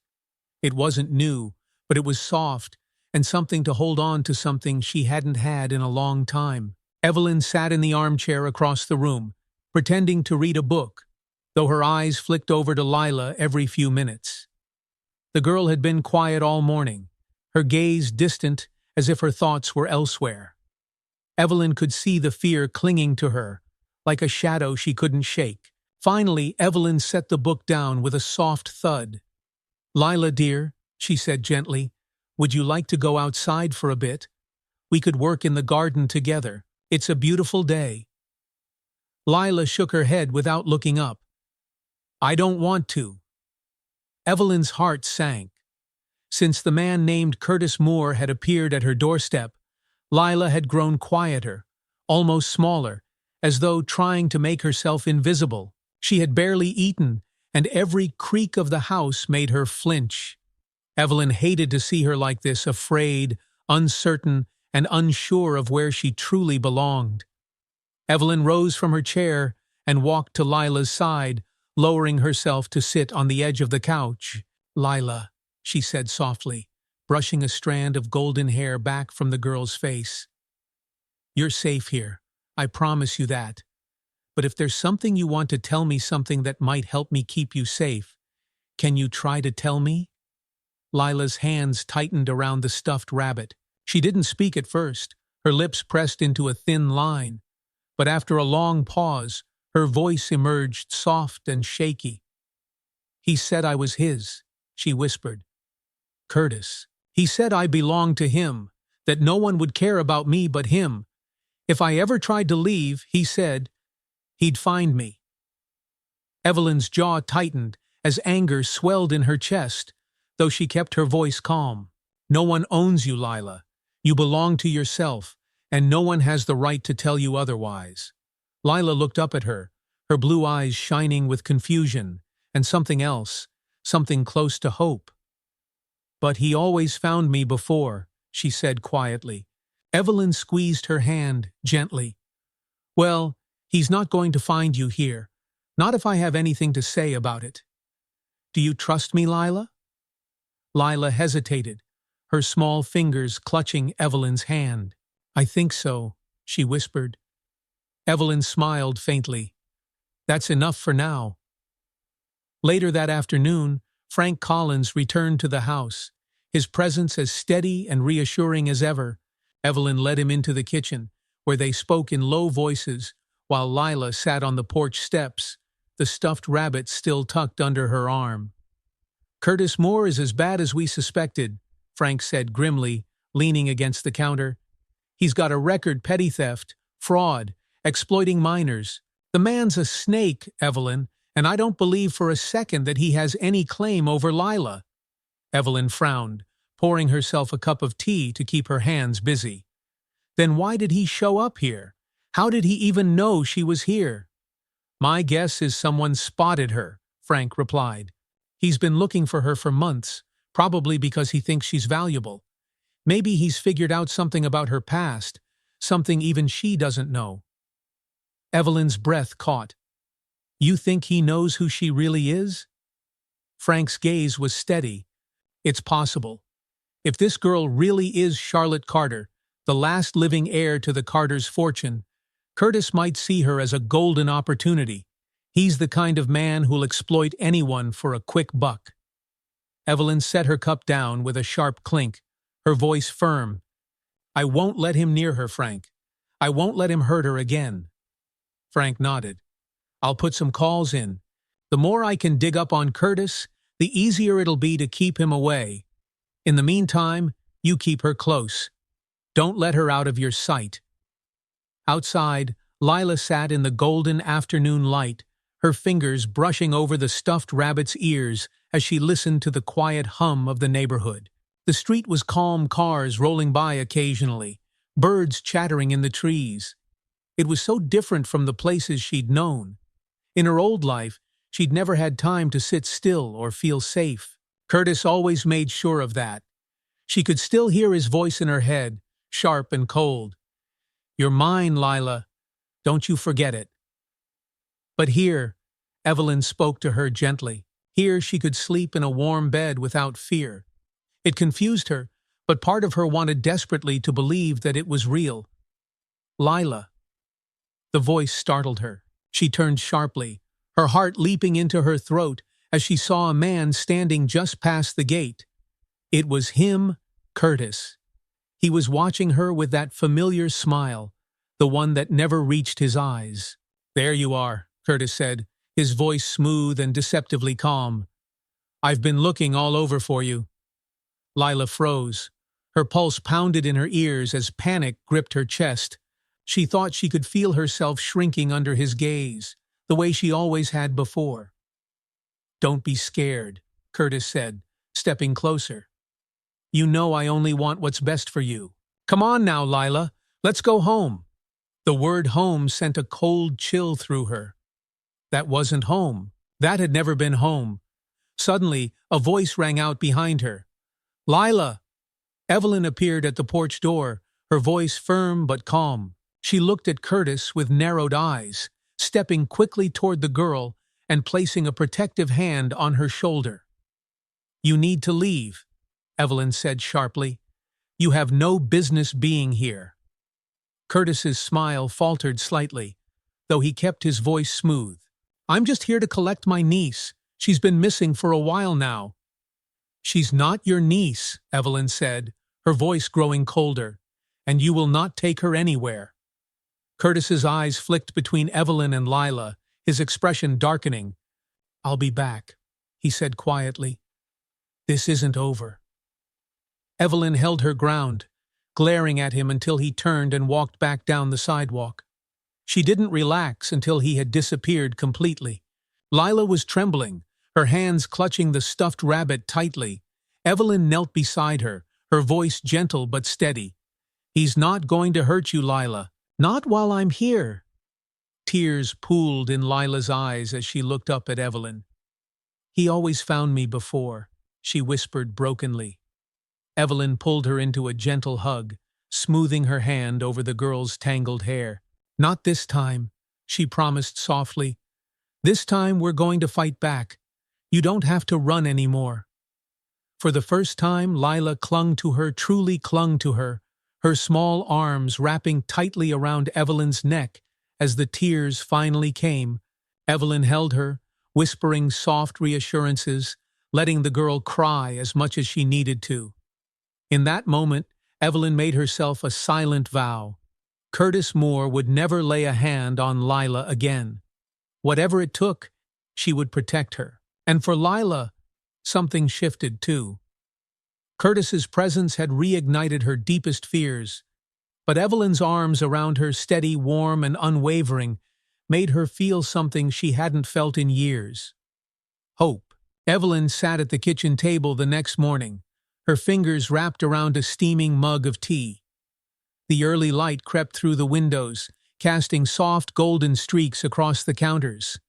It wasn't new, but it was soft, and something to hold on to, something she hadn't had in a long time. Evelyn sat in the armchair across the room, pretending to read a book, though her eyes flicked over to Lila every few minutes. The girl had been quiet all morning, her gaze distant as if her thoughts were elsewhere. Evelyn could see the fear clinging to her, like a shadow she couldn't shake. Finally, Evelyn set the book down with a soft thud. "Lila, dear," she said gently, "would you like to go outside for a bit? We could work in the garden together. It's a beautiful day." Lila shook her head without looking up. "I don't want to." Evelyn's heart sank. Since the man named Curtis Moore had appeared at her doorstep, Lila had grown quieter, almost smaller, as though trying to make herself invisible. She had barely eaten, and every creak of the house made her flinch. Evelyn hated to see her like this, afraid, uncertain, and unsure of where she truly belonged. Evelyn rose from her chair and walked to Lila's side, lowering herself to sit on the edge of the couch. "Lila," she said softly, brushing a strand of golden hair back from the girl's face. "You're safe here. I promise you that. But if there's something you want to tell me, something that might help me keep you safe, can you try to tell me?" Lila's hands tightened around the stuffed rabbit. She didn't speak at first, her lips pressed into a thin line. But after a long pause, her voice emerged soft and shaky. "He said I was his," she whispered. "Curtis. He said I belonged to him, that no one would care about me but him. If I ever tried to leave, he said, he'd find me." Evelyn's jaw tightened as anger swelled in her chest, though she kept her voice calm. "No one owns you, Lila. You belong to yourself, and no one has the right to tell you otherwise." Lila looked up at her, her blue eyes shining with confusion, and something else, something close to hope. "But he always found me before," she said quietly. Evelyn squeezed her hand gently. "Well, he's not going to find you here, not if I have anything to say about it. Do you trust me, Lila?" Lila hesitated, her small fingers clutching Evelyn's hand. "I think so," she whispered. Evelyn smiled faintly. "That's enough for now." Later that afternoon, Frank Collins returned to the house, his presence as steady and reassuring as ever. Evelyn led him into the kitchen, where they spoke in low voices, while Lila sat on the porch steps, the stuffed rabbit still tucked under her arm. "Curtis Moore is as bad as we suspected," Frank said grimly, leaning against the counter. "He's got a record: petty theft, fraud, exploiting minors. The man's a snake, Evelyn, and I don't believe for a second that he has any claim over Lila." Evelyn frowned, pouring herself a cup of tea to keep her hands busy. "Then why did he show up here? How did he even know she was here?" "My guess is someone spotted her," Frank replied. "He's been looking for her for months, probably because he thinks she's valuable. Maybe he's figured out something about her past, something even she doesn't know." Evelyn's breath caught. "You think he knows who she really is?" Frank's gaze was steady. "It's possible. If this girl really is Charlotte Carter, the last living heir to the Carters' fortune, Curtis might see her as a golden opportunity. He's the kind of man who'll exploit anyone for a quick buck." Evelyn set her cup down with a sharp clink, her voice firm. "I won't let him near her, Frank. I won't let him hurt her again." Frank nodded. "I'll put some calls in. The more I can dig up on Curtis, the easier it'll be to keep him away. In the meantime, you keep her close. Don't let her out of your sight." Outside, Lila sat in the golden afternoon light, her fingers brushing over the stuffed rabbit's ears as she listened to the quiet hum of the neighborhood. The street was calm, cars rolling by occasionally, birds chattering in the trees. It was so different from the places she'd known. In her old life, she'd never had time to sit still or feel safe. Curtis always made sure of that. She could still hear his voice in her head, sharp and cold. "You're mine, Lila. Don't you forget it." But here, Evelyn spoke to her gently. Here she could sleep in a warm bed without fear. It confused her, but part of her wanted desperately to believe that it was real. "Lila." The voice startled her. She turned sharply, her heart leaping into her throat as she saw a man standing just past the gate. It was him, Curtis. He was watching her with that familiar smile, the one that never reached his eyes. "There you are," Curtis said, his voice smooth and deceptively calm. "I've been looking all over for you." Lila froze. Her pulse pounded in her ears as panic gripped her chest. She thought she could feel herself shrinking under his gaze, the way she always had before. "Don't be scared," Curtis said, stepping closer. You know I only want what's best for you. Come on now, Lila. Let's go home. The word home sent a cold chill through her. That wasn't home. That had never been home. Suddenly, a voice rang out behind her. Lila! Evelyn appeared at the porch door, her voice firm but calm. She looked at Curtis with narrowed eyes, stepping quickly toward the girl and placing a protective hand on her shoulder. You need to leave, Evelyn said sharply. You have no business being here. Curtis's smile faltered slightly, though he kept his voice smooth. I'm just here to collect my niece. She's been missing for a while now. She's not your niece, Evelyn said, her voice growing colder, and you will not take her anywhere. Curtis's eyes flicked between Evelyn and Lila, his expression darkening. I'll be back, he said quietly. This isn't over. Evelyn held her ground, glaring at him until he turned and walked back down the sidewalk. She didn't relax until he had disappeared completely. Lila was trembling, her hands clutching the stuffed rabbit tightly. Evelyn knelt beside her, her voice gentle but steady. He's not going to hurt you, Lila. Not while I'm here. Tears pooled in Lila's eyes as she looked up at Evelyn. He always found me before, she whispered brokenly. Evelyn pulled her into a gentle hug, smoothing her hand over the girl's tangled hair. Not this time, she promised softly. This time we're going to fight back. You don't have to run anymore. For the first time, Lila clung to her, truly clung to her, her small arms wrapping tightly around Evelyn's neck as the tears finally came. Evelyn held her, whispering soft reassurances, letting the girl cry as much as she needed to. In that moment, Evelyn made herself a silent vow. Curtis Moore would never lay a hand on Lila again. Whatever it took, she would protect her. And for Lila, something shifted too. Curtis's presence had reignited her deepest fears, but Evelyn's arms around her, steady, warm, and unwavering, made her feel something she hadn't felt in years. Hope. Evelyn sat at the kitchen table the next morning, her fingers wrapped around a steaming mug of tea. The early light crept through the windows, casting soft golden streaks across the counters.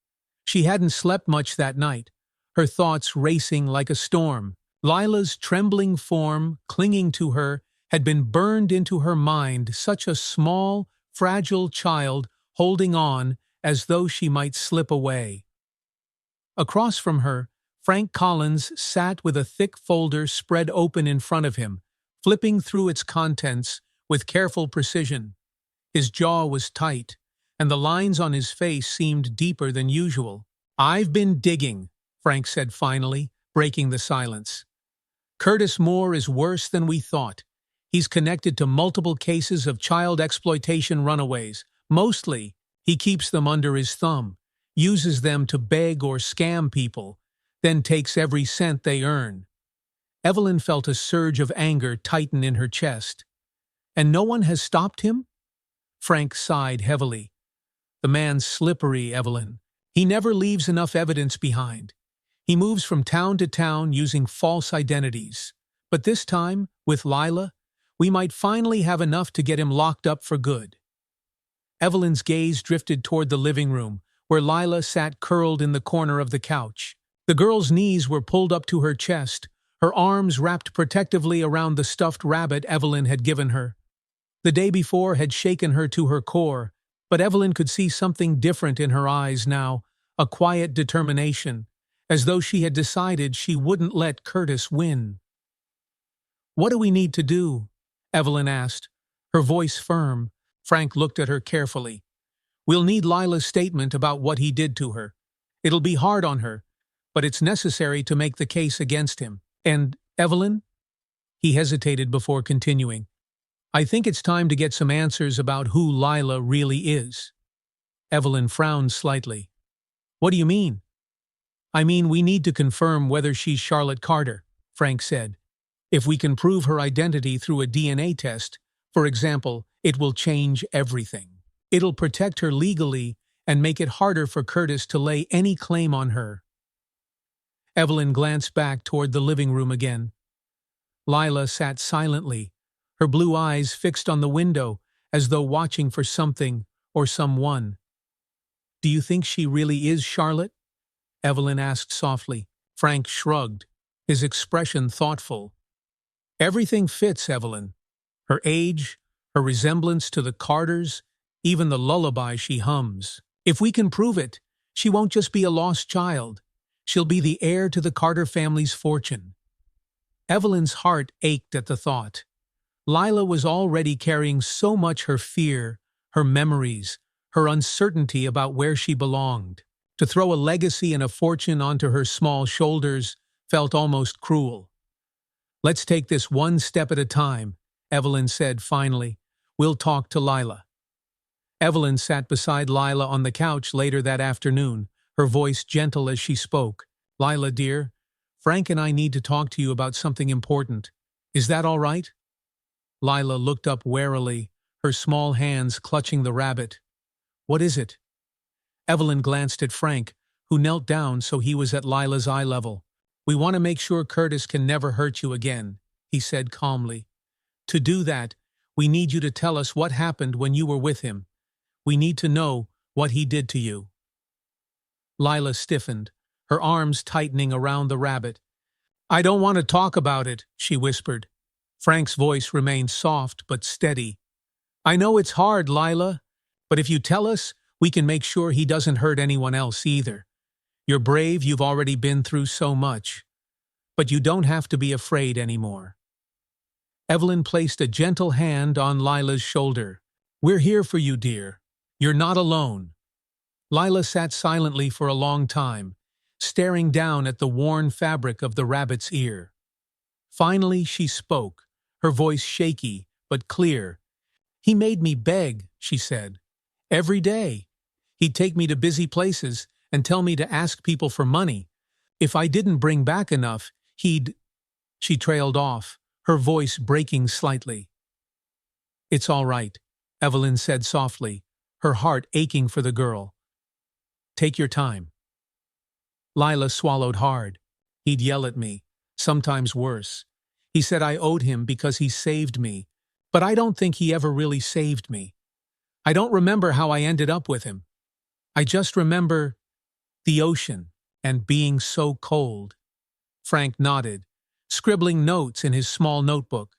She hadn't slept much that night, her thoughts racing like a storm. Lila's trembling form, clinging to her, had been burned into her mind, such a small, fragile child holding on as though she might slip away. Across from her, Frank Collins sat with a thick folder spread open in front of him, flipping through its contents with careful precision. His jaw was tight, and the lines on his face seemed deeper than usual. "I've been digging," Frank said finally, breaking the silence. "Curtis Moore is worse than we thought. He's connected to multiple cases of child exploitation runaways. Mostly, he keeps them under his thumb, uses them to beg or scam people, then takes every cent they earn." Evelyn felt a surge of anger tighten in her chest. "And no one has stopped him?" Frank sighed heavily. "The man's slippery, Evelyn. He never leaves enough evidence behind. He moves from town to town using false identities. But this time, with Lila, we might finally have enough to get him locked up for good." Evelyn's gaze drifted toward the living room, where Lila sat curled in the corner of the couch. The girl's knees were pulled up to her chest, her arms wrapped protectively around the stuffed rabbit Evelyn had given her. The day before had shaken her to her core, but Evelyn could see something different in her eyes now, a quiet determination, as though she had decided she wouldn't let Curtis win. "What do we need to do?" Evelyn asked, her voice firm. Frank looked at her carefully. "We'll need Lila's statement about what he did to her. It'll be hard on her, but it's necessary to make the case against him. And, Evelyn?" He hesitated before continuing. "I think it's time to get some answers about who Lila really is." Evelyn frowned slightly. "What do you mean?" "I mean, we need to confirm whether she's Charlotte Carter," Frank said. "If we can prove her identity through a DNA test, for example, it will change everything. It'll protect her legally and make it harder for Curtis to lay any claim on her." Evelyn glanced back toward the living room again. Lila sat silently, her blue eyes fixed on the window as though watching for something or someone. "Do you think she really is Charlotte?" Evelyn asked softly. Frank shrugged, his expression thoughtful. "Everything fits, Evelyn. Her age, her resemblance to the Carters, even the lullaby she hums. If we can prove it, she won't just be a lost child. She'll be the heir to the Carter family's fortune." Evelyn's heart ached at the thought. Lila was already carrying so much: her fear, her memories, her uncertainty about where she belonged. To throw a legacy and a fortune onto her small shoulders felt almost cruel. "Let's take this one step at a time," Evelyn said finally. "We'll talk to Lila." Evelyn sat beside Lila on the couch later that afternoon, her voice gentle as she spoke. "Lila, dear, Frank and I need to talk to you about something important. Is that all right?" Lila looked up warily, her small hands clutching the rabbit. "What is it?" Evelyn glanced at Frank, who knelt down so he was at Lila's eye level. "We want to make sure Curtis can never hurt you again," he said calmly. "To do that, we need you to tell us what happened when you were with him. We need to know what he did to you." Lila stiffened, her arms tightening around the rabbit. "I don't want to talk about it," she whispered. Frank's voice remained soft but steady. "I know it's hard, Lila, but if you tell us, we can make sure he doesn't hurt anyone else either. You're brave, you've already been through so much. But you don't have to be afraid anymore." Evelyn placed a gentle hand on Lila's shoulder. "We're here for you, dear. You're not alone." Lila sat silently for a long time, staring down at the worn fabric of the rabbit's ear. Finally she spoke, her voice shaky but clear. "He made me beg," she said. "Every day. He'd take me to busy places and tell me to ask people for money. If I didn't bring back enough, he'd—" She trailed off, her voice breaking slightly. "It's all right," Evelyn said softly, her heart aching for the girl. "Take your time." Lila swallowed hard. "He'd yell at me, sometimes worse. He said I owed him because he saved me, but I don't think he ever really saved me. I don't remember how I ended up with him. I just remember the ocean and being so cold." Frank nodded, scribbling notes in his small notebook.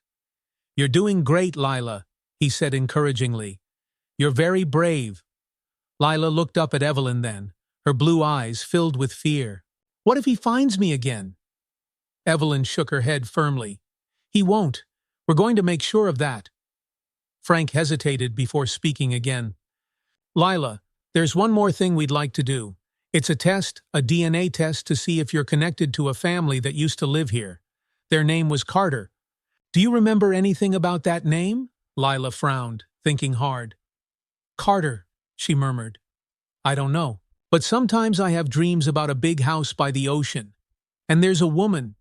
"You're doing great, Lila," he said encouragingly. "You're very brave." Lila looked up at Evelyn then, her blue eyes filled with fear. "What if he finds me again?" Evelyn shook her head firmly. "He won't. We're going to make sure of that." Frank hesitated before speaking again. "Lila, there's one more thing we'd like to do. It's a test, a DNA test to see if you're connected to a family that used to live here. Their name was Carter. Do you remember anything about that name?" Lila frowned, thinking hard. "Carter," she murmured. "I don't know. But sometimes I have dreams about a big house by the ocean. And there's a woman.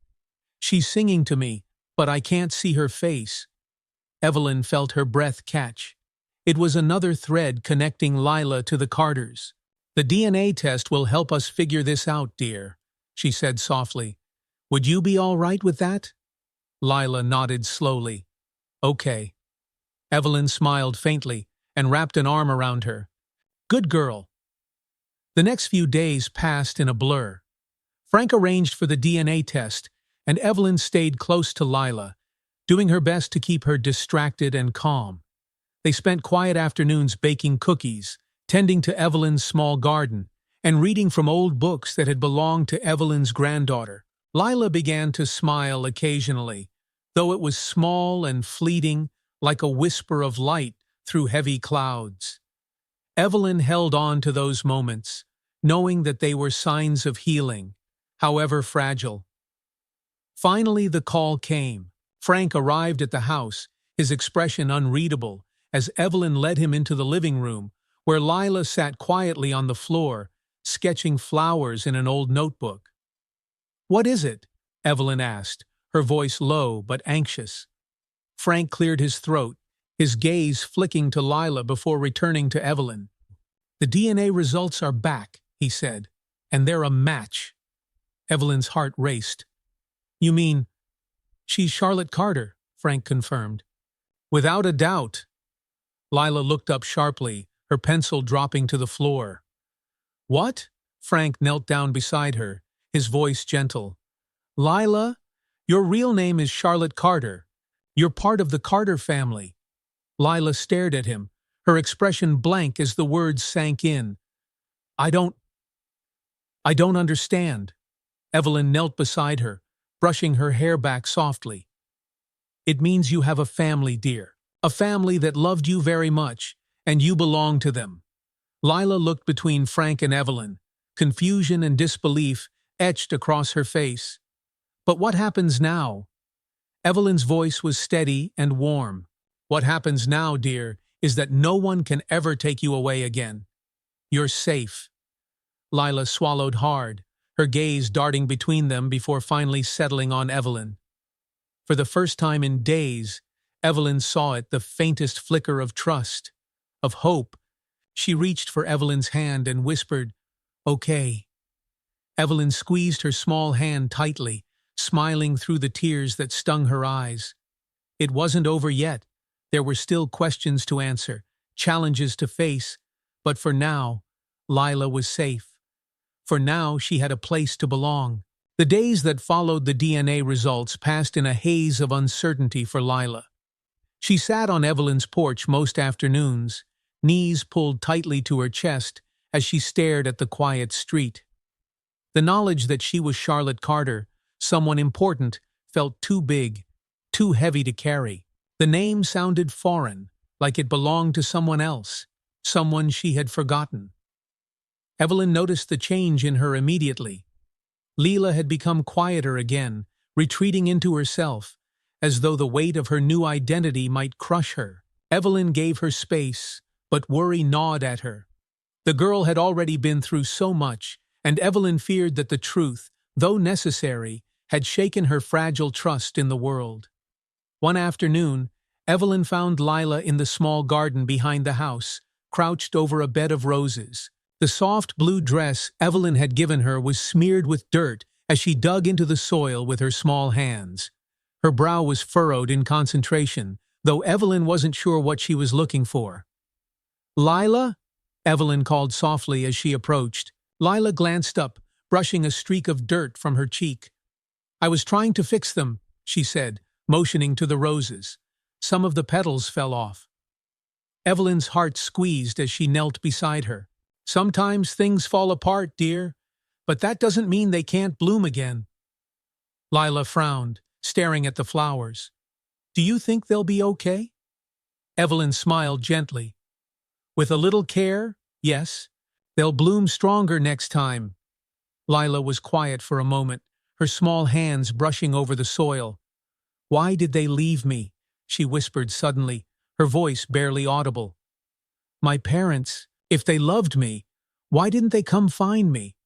She's singing to me, but I can't see her face." Evelyn felt her breath catch. It was another thread connecting Lila to the Carters. "The DNA test will help us figure this out, dear," she said softly. "Would you be all right with that?" Lila nodded slowly. "Okay." Evelyn smiled faintly and wrapped an arm around her. "Good girl." The next few days passed in a blur. Frank arranged for the DNA test, and Evelyn stayed close to Lila, doing her best to keep her distracted and calm. They spent quiet afternoons baking cookies, tending to Evelyn's small garden, and reading from old books that had belonged to Evelyn's granddaughter. Lila began to smile occasionally, though it was small and fleeting, like a whisper of light through heavy clouds. Evelyn held on to those moments, knowing that they were signs of healing, however fragile. Finally the call came. Frank arrived at the house, his expression unreadable, as Evelyn led him into the living room, where Lila sat quietly on the floor, sketching flowers in an old notebook. "What is it?" Evelyn asked, her voice low but anxious. Frank cleared his throat, his gaze flicking to Lila before returning to Evelyn. "The DNA results are back," he said, "and they're a match." Evelyn's heart raced. "You mean She's Charlotte Carter, Frank confirmed. Without a doubt. Lila looked up sharply, her pencil dropping to the floor. What? Frank knelt down beside her, his voice gentle. Lila, your real name is Charlotte Carter. You're part of the Carter family. Lila stared at him, her expression blank as the words sank in. I don't understand. Evelyn knelt beside her, brushing her hair back softly. It means you have a family, dear. A family that loved you very much, and you belong to them. Lila looked between Frank and Evelyn, confusion and disbelief etched across her face. But what happens now? Evelyn's voice was steady and warm. What happens now, dear, is that no one can ever take you away again. You're safe. Lila swallowed hard, her gaze darting between them before finally settling on Evelyn. For the first time in days, Evelyn saw it, the faintest flicker of trust, of hope. She reached for Evelyn's hand and whispered, "Okay." Evelyn squeezed her small hand tightly, smiling through the tears that stung her eyes. It wasn't over yet. There were still questions to answer, challenges to face, but for now, Lila was safe. For now, she had a place to belong. The days that followed the DNA results passed in a haze of uncertainty for Lila. She sat on Evelyn's porch most afternoons, knees pulled tightly to her chest as she stared at the quiet street. The knowledge that she was Charlotte Carter, someone important, felt too big, too heavy to carry. The name sounded foreign, like it belonged to someone else, someone she had forgotten. Evelyn noticed the change in her immediately. Lila had become quieter again, retreating into herself, as though the weight of her new identity might crush her. Evelyn gave her space, but worry gnawed at her. The girl had already been through so much, and Evelyn feared that the truth, though necessary, had shaken her fragile trust in the world. One afternoon, Evelyn found Lila in the small garden behind the house, crouched over a bed of roses. The soft blue dress Evelyn had given her was smeared with dirt as she dug into the soil with her small hands. Her brow was furrowed in concentration, though Evelyn wasn't sure what she was looking for. "Lila?" Evelyn called softly as she approached. Lila glanced up, brushing a streak of dirt from her cheek. "I was trying to fix them," she said, motioning to the roses. Some of the petals fell off. Evelyn's heart squeezed as she knelt beside her. "Sometimes things fall apart, dear, but that doesn't mean they can't bloom again." Lila frowned, staring at the flowers. "Do you think they'll be okay?" Evelyn smiled gently. "With a little care, yes. They'll bloom stronger next time." Lila was quiet for a moment, her small hands brushing over the soil. "Why did they leave me?" she whispered suddenly, her voice barely audible. "My parents, if they loved me, why didn't they come find me?"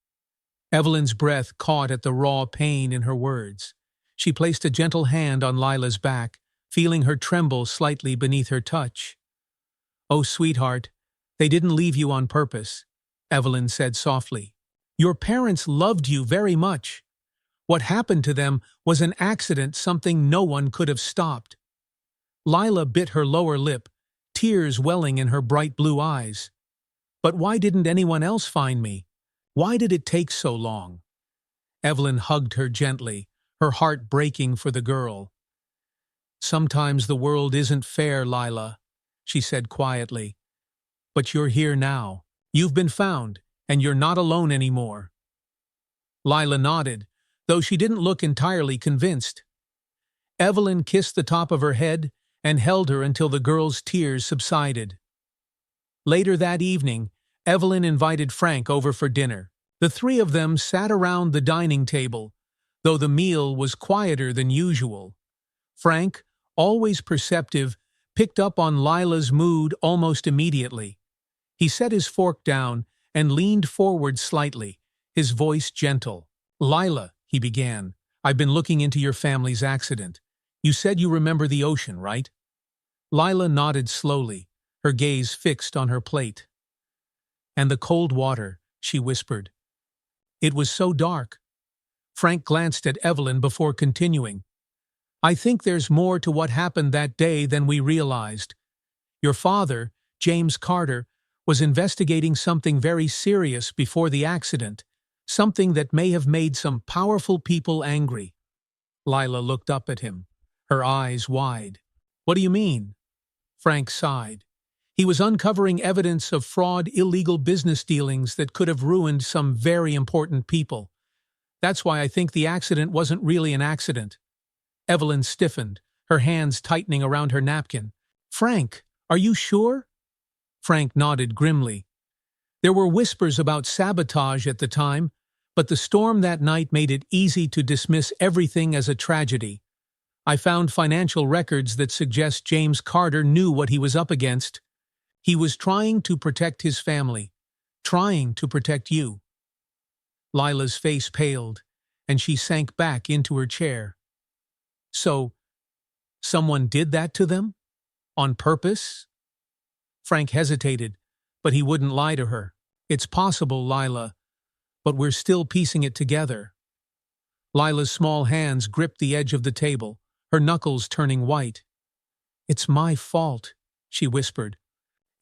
Evelyn's breath caught at the raw pain in her words. She placed a gentle hand on Lila's back, feeling her tremble slightly beneath her touch. "Oh, sweetheart, they didn't leave you on purpose," Evelyn said softly. "Your parents loved you very much. What happened to them was an accident, something no one could have stopped." Lila bit her lower lip, tears welling in her bright blue eyes. "But why didn't anyone else find me? Why did it take so long?" Evelyn hugged her gently, her heart breaking for the girl. "Sometimes the world isn't fair, Lila," she said quietly. "But you're here now. You've been found, and you're not alone anymore." Lila nodded, though she didn't look entirely convinced. Evelyn kissed the top of her head and held her until the girl's tears subsided. Later that evening, Evelyn invited Frank over for dinner. The three of them sat around the dining table, though the meal was quieter than usual. Frank, always perceptive, picked up on Lila's mood almost immediately. He set his fork down and leaned forward slightly, his voice gentle. "Lila," he began, "I've been looking into your family's accident. You said you remember the ocean, right?" Lila nodded slowly, her gaze fixed on her plate. "And the cold water," she whispered. "It was so dark." Frank glanced at Evelyn before continuing. I think there's more to what happened that day than we realized. Your father, James Carter, was investigating something very serious before the accident, something that may have made some powerful people angry. Lila looked up at him, her eyes wide. What do you mean? Frank sighed. He was uncovering evidence of fraud, illegal business dealings that could have ruined some very important people. That's why I think the accident wasn't really an accident. Evelyn stiffened, her hands tightening around her napkin. Frank, are you sure? Frank nodded grimly. There were whispers about sabotage at the time, but the storm that night made it easy to dismiss everything as a tragedy. I found financial records that suggest James Carter knew what he was up against. He was trying to protect his family, trying to protect you. Lila's face paled, and she sank back into her chair. So, someone did that to them? On purpose? Frank hesitated, but he wouldn't lie to her. It's possible, Lila, but we're still piecing it together. Lila's small hands gripped the edge of the table, her knuckles turning white. It's my fault, she whispered.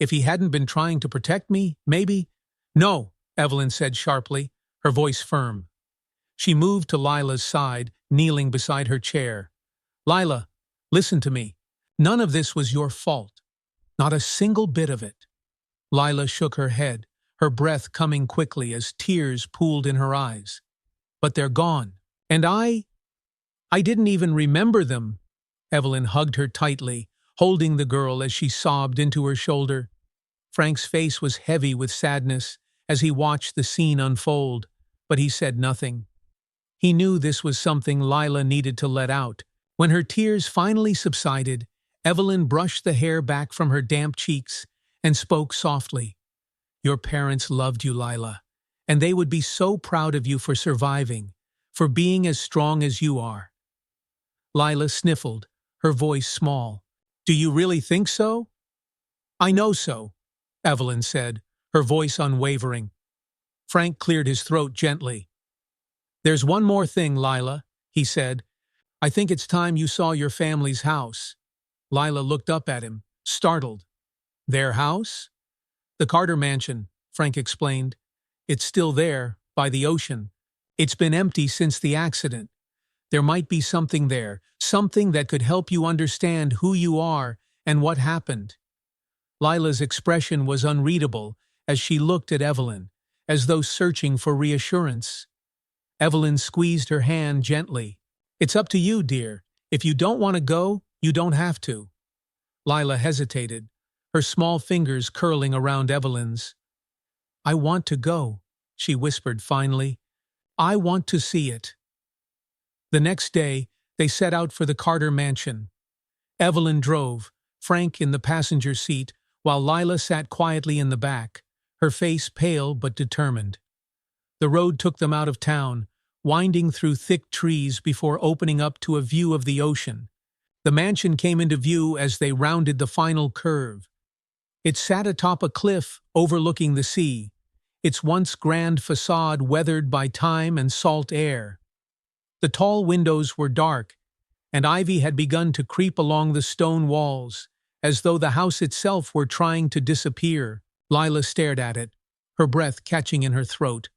If he hadn't been trying to protect me, maybe… No, Evelyn said sharply, her voice firm. She moved to Lila's side, kneeling beside her chair. Lila, listen to me. None of this was your fault. Not a single bit of it. Lila shook her head, her breath coming quickly as tears pooled in her eyes. But they're gone. And I didn't even remember them. Evelyn hugged her tightly, holding the girl as she sobbed into her shoulder. Frank's face was heavy with sadness as he watched the scene unfold, but he said nothing. He knew this was something Lila needed to let out. When her tears finally subsided, Evelyn brushed the hair back from her damp cheeks and spoke softly. Your parents loved you, Lila, and they would be so proud of you for surviving, for being as strong as you are. Lila sniffled, her voice small. Do you really think so? I know so, Evelyn said, her voice unwavering. Frank cleared his throat gently. There's one more thing, Lila, he said. I think it's time you saw your family's house. Lila looked up at him, startled. Their house? The Carter mansion, Frank explained. It's still there, by the ocean. It's been empty since the accident. There might be something there, something that could help you understand who you are and what happened. Lila's expression was unreadable as she looked at Evelyn, as though searching for reassurance. Evelyn squeezed her hand gently. It's up to you, dear. If you don't want to go, you don't have to. Lila hesitated, her small fingers curling around Evelyn's. I want to go, she whispered finally. I want to see it. The next day, they set out for the Carter mansion. Evelyn drove, Frank in the passenger seat, while Lila sat quietly in the back, her face pale but determined. The road took them out of town, winding through thick trees before opening up to a view of the ocean. The mansion came into view as they rounded the final curve. It sat atop a cliff overlooking the sea, its once grand facade weathered by time and salt air. The tall windows were dark, and ivy had begun to creep along the stone walls, as though the house itself were trying to disappear. Lila stared at it, her breath catching in her throat.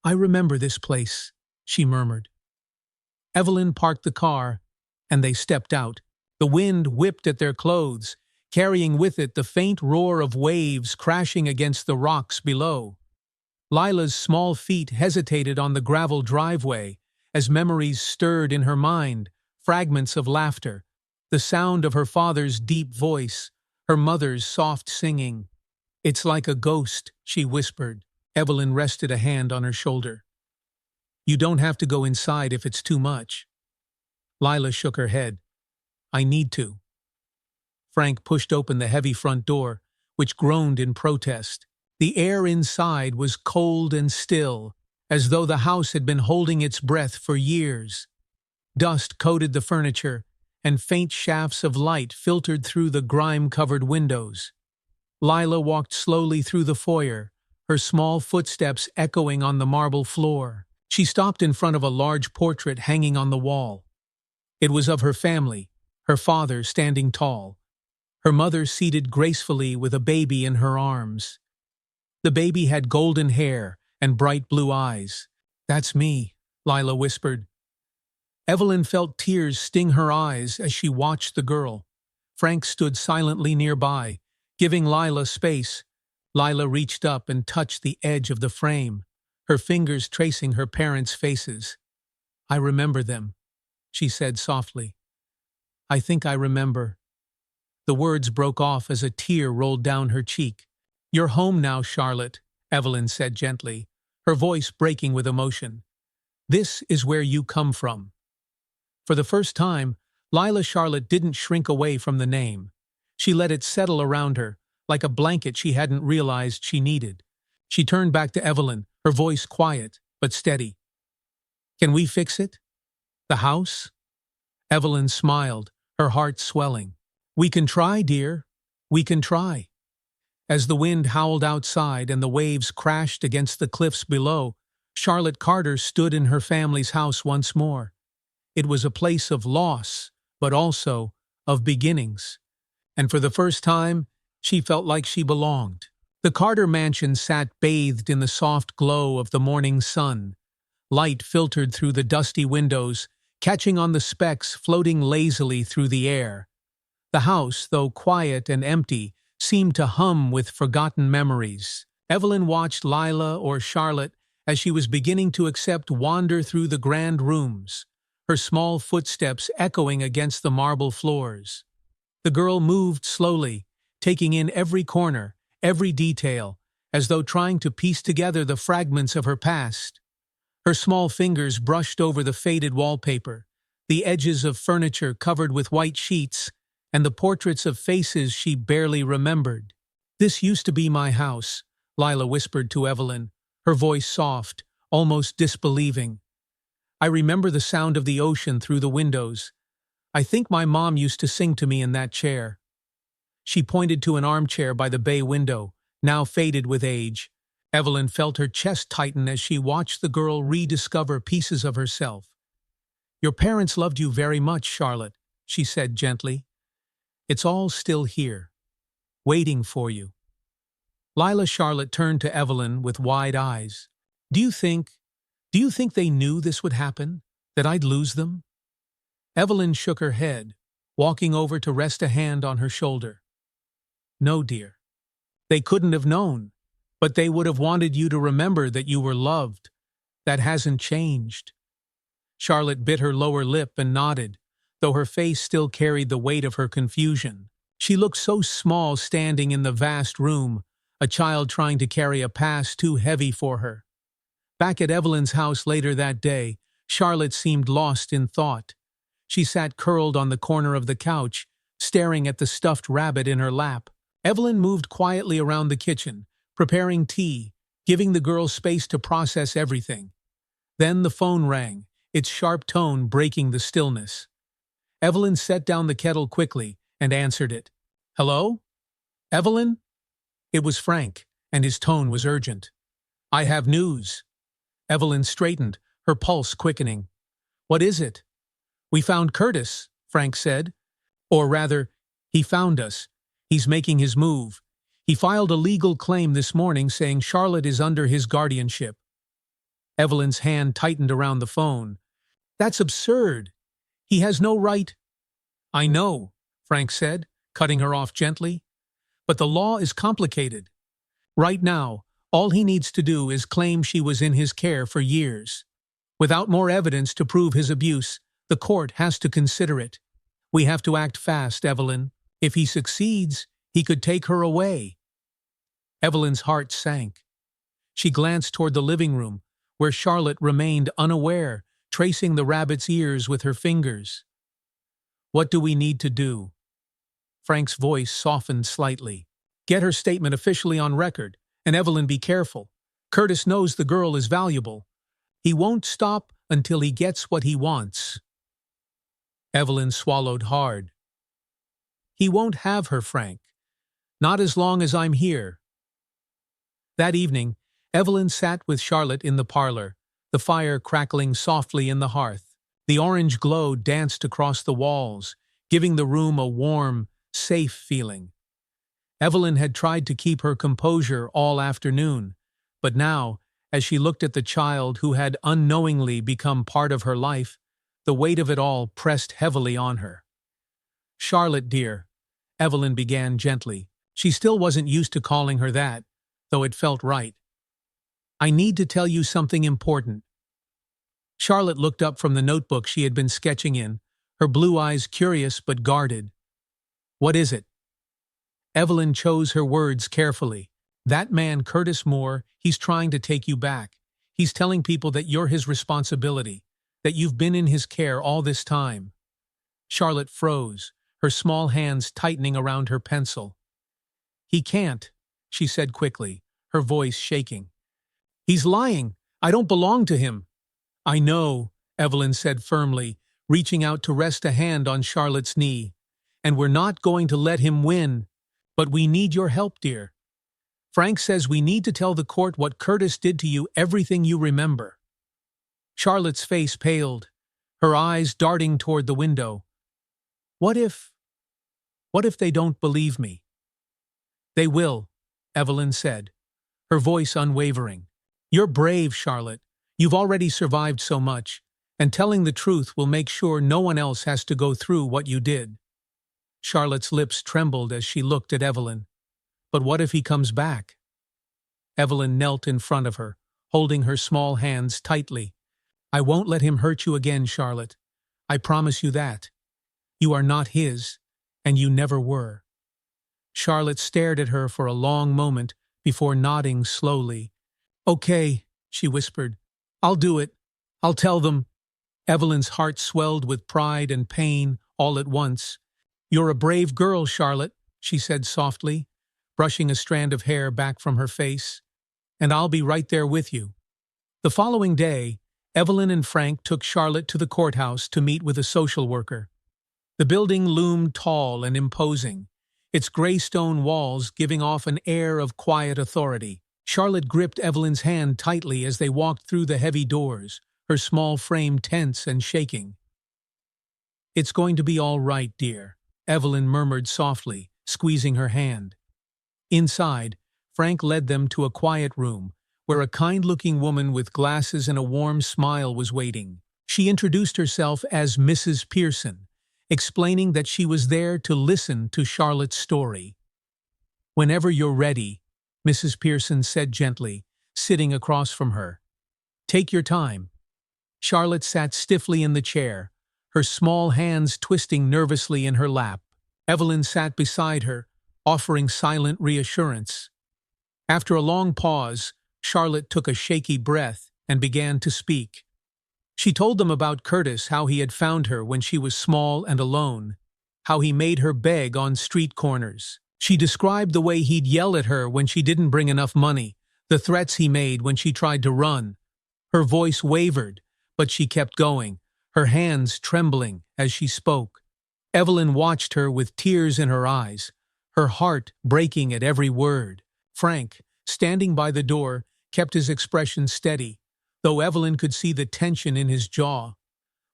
I remember this place, she murmured. Evelyn parked the car, and they stepped out. The wind whipped at their clothes, carrying with it the faint roar of waves crashing against the rocks below. Lila's small feet hesitated on the gravel driveway as memories stirred in her mind, fragments of laughter, the sound of her father's deep voice, her mother's soft singing. It's like a ghost, she whispered. Evelyn rested a hand on her shoulder. You don't have to go inside if it's too much. Lila shook her head. I need to. Frank pushed open the heavy front door, which groaned in protest. The air inside was cold and still, as though the house had been holding its breath for years. Dust coated the furniture, and faint shafts of light filtered through the grime-covered windows. Lila walked slowly through the foyer, her small footsteps echoing on the marble floor. She stopped in front of a large portrait hanging on the wall. It was of her family, her father standing tall, her mother seated gracefully with a baby in her arms. The baby had golden hair and bright blue eyes. "That's me," Lila whispered. Evelyn felt tears sting her eyes as she watched the girl. Frank stood silently nearby, giving Lila space. Lila reached up and touched the edge of the frame, her fingers tracing her parents' faces. "I remember them," she said softly. "I think I remember." The words broke off as a tear rolled down her cheek. "You're home now, Charlotte," Evelyn said gently, her voice breaking with emotion. "This is where you come from." For the first time, Lila Charlotte didn't shrink away from the name. She let it settle around her, like a blanket she hadn't realized she needed. She turned back to Evelyn, her voice quiet but steady. "Can we fix it? The house?" Evelyn smiled, her heart swelling. "We can try, dear. We can try." As the wind howled outside and the waves crashed against the cliffs below, Charlotte Carter stood in her family's house once more. It was a place of loss, but also of beginnings. And for the first time, she felt like she belonged. The Carter mansion sat bathed in the soft glow of the morning sun. Light filtered through the dusty windows, catching on the specks floating lazily through the air. The house, though quiet and empty, seemed to hum with forgotten memories. Evelyn watched Lila or Charlotte as she was beginning to wander through the grand rooms, her small footsteps echoing against the marble floors. The girl moved slowly, taking in every corner, every detail, as though trying to piece together the fragments of her past. Her small fingers brushed over the faded wallpaper, the edges of furniture covered with white sheets, and the portraits of faces she barely remembered. "This used to be my house," Lila whispered to Evelyn, her voice soft, almost disbelieving. "I remember the sound of the ocean through the windows. I think my mom used to sing to me in that chair." She pointed to an armchair by the bay window, now faded with age. Evelyn felt her chest tighten as she watched the girl rediscover pieces of herself. "Your parents loved you very much, Charlotte," she said gently. "It's all still here, waiting for you." Lila Charlotte turned to Evelyn with wide eyes. Do you think they knew this would happen? That I'd lose them?" Evelyn shook her head, walking over to rest a hand on her shoulder. "No, dear. They couldn't have known, but they would have wanted you to remember that you were loved. That hasn't changed." Charlotte bit her lower lip and nodded, though her face still carried the weight of her confusion. She looked so small standing in the vast room, a child trying to carry a past too heavy for her. Back at Evelyn's house later that day, Charlotte seemed lost in thought. She sat curled on the corner of the couch, staring at the stuffed rabbit in her lap. Evelyn moved quietly around the kitchen, preparing tea, giving the girl space to process everything. Then the phone rang, its sharp tone breaking the stillness. Evelyn set down the kettle quickly and answered it. "Hello? Evelyn?" It was Frank, and his tone was urgent. "I have news." Evelyn straightened, her pulse quickening. "What is it?" "We found Curtis," Frank said. "Or rather, he found us. He's making his move. He filed a legal claim this morning saying Charlotte is under his guardianship." Evelyn's hand tightened around the phone. "That's absurd. He has no right—" "I know," Frank said, cutting her off gently. "But the law is complicated. Right now, all he needs to do is claim she was in his care for years. Without more evidence to prove his abuse, the court has to consider it. We have to act fast, Evelyn. If he succeeds, he could take her away." Evelyn's heart sank. She glanced toward the living room, where Charlotte remained unaware, tracing the rabbit's ears with her fingers. "What do we need to do?" Frank's voice softened slightly. "Get her statement officially on record, and Evelyn, be careful. Curtis knows the girl is valuable. He won't stop until he gets what he wants." Evelyn swallowed hard. "He won't have her, Frank. Not as long as I'm here." That evening, Evelyn sat with Charlotte in the parlor, the fire crackling softly in the hearth. The orange glow danced across the walls, giving the room a warm, safe feeling. Evelyn had tried to keep her composure all afternoon, but now, as she looked at the child who had unknowingly become part of her life, the weight of it all pressed heavily on her. "Charlotte, dear," Evelyn began gently. She still wasn't used to calling her that, though it felt right. "I need to tell you something important." Charlotte looked up from the notebook she had been sketching in, her blue eyes curious but guarded. "What is it?" Evelyn chose her words carefully. "That man, Curtis Moore, he's trying to take you back. He's telling people that you're his responsibility, that you've been in his care all this time." Charlotte froze, her small hands tightening around her pencil. "He can't," she said quickly, her voice shaking. "He's lying. I don't belong to him." "I know," Evelyn said firmly, reaching out to rest a hand on Charlotte's knee. "And we're not going to let him win. But we need your help, dear. Frank says we need to tell the court what Curtis did to you, everything you remember." Charlotte's face paled, her eyes darting toward the window. What if they don't believe me?" "They will," Evelyn said, her voice unwavering. "You're brave, Charlotte. You've already survived so much, and telling the truth will make sure no one else has to go through what you did." Charlotte's lips trembled as she looked at Evelyn. "But what if he comes back?" Evelyn knelt in front of her, holding her small hands tightly. "I won't let him hurt you again, Charlotte. I promise you that. You are not his, and you never were." Charlotte stared at her for a long moment before nodding slowly. "Okay," she whispered. "I'll do it. I'll tell them." Evelyn's heart swelled with pride and pain all at once. "You're a brave girl, Charlotte," she said softly, brushing a strand of hair back from her face. "And I'll be right there with you." The following day, Evelyn and Frank took Charlotte to the courthouse to meet with a social worker. The building loomed tall and imposing, its gray stone walls giving off an air of quiet authority. Charlotte gripped Evelyn's hand tightly as they walked through the heavy doors, her small frame tense and shaking. "It's going to be all right, dear," Evelyn murmured softly, squeezing her hand. Inside, Frank led them to a quiet room, where a kind-looking woman with glasses and a warm smile was waiting. She introduced herself as Mrs. Pearson, explaining that she was there to listen to Charlotte's story. "Whenever you're ready," Mrs. Pearson said gently, sitting across from her. "Take your time." Charlotte sat stiffly in the chair, her small hands twisting nervously in her lap. Evelyn sat beside her, offering silent reassurance. After a long pause, Charlotte took a shaky breath and began to speak. She told them about Curtis, how he had found her when she was small and alone, how he made her beg on street corners. She described the way he'd yell at her when she didn't bring enough money, the threats he made when she tried to run. Her voice wavered, but she kept going, her hands trembling as she spoke. Evelyn watched her with tears in her eyes, her heart breaking at every word. Frank, standing by the door, kept his expression steady, though Evelyn could see the tension in his jaw.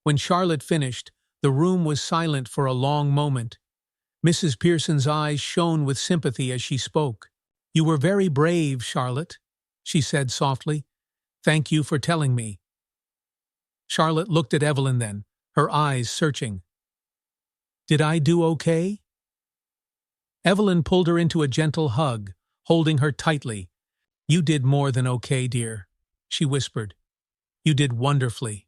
When Charlotte finished, the room was silent for a long moment. Mrs. Pearson's eyes shone with sympathy as she spoke. "You were very brave, Charlotte," she said softly. "Thank you for telling me." Charlotte looked at Evelyn then, her eyes searching. "Did I do okay?" Evelyn pulled her into a gentle hug, holding her tightly. "You did more than okay, dear," she whispered. "You did wonderfully."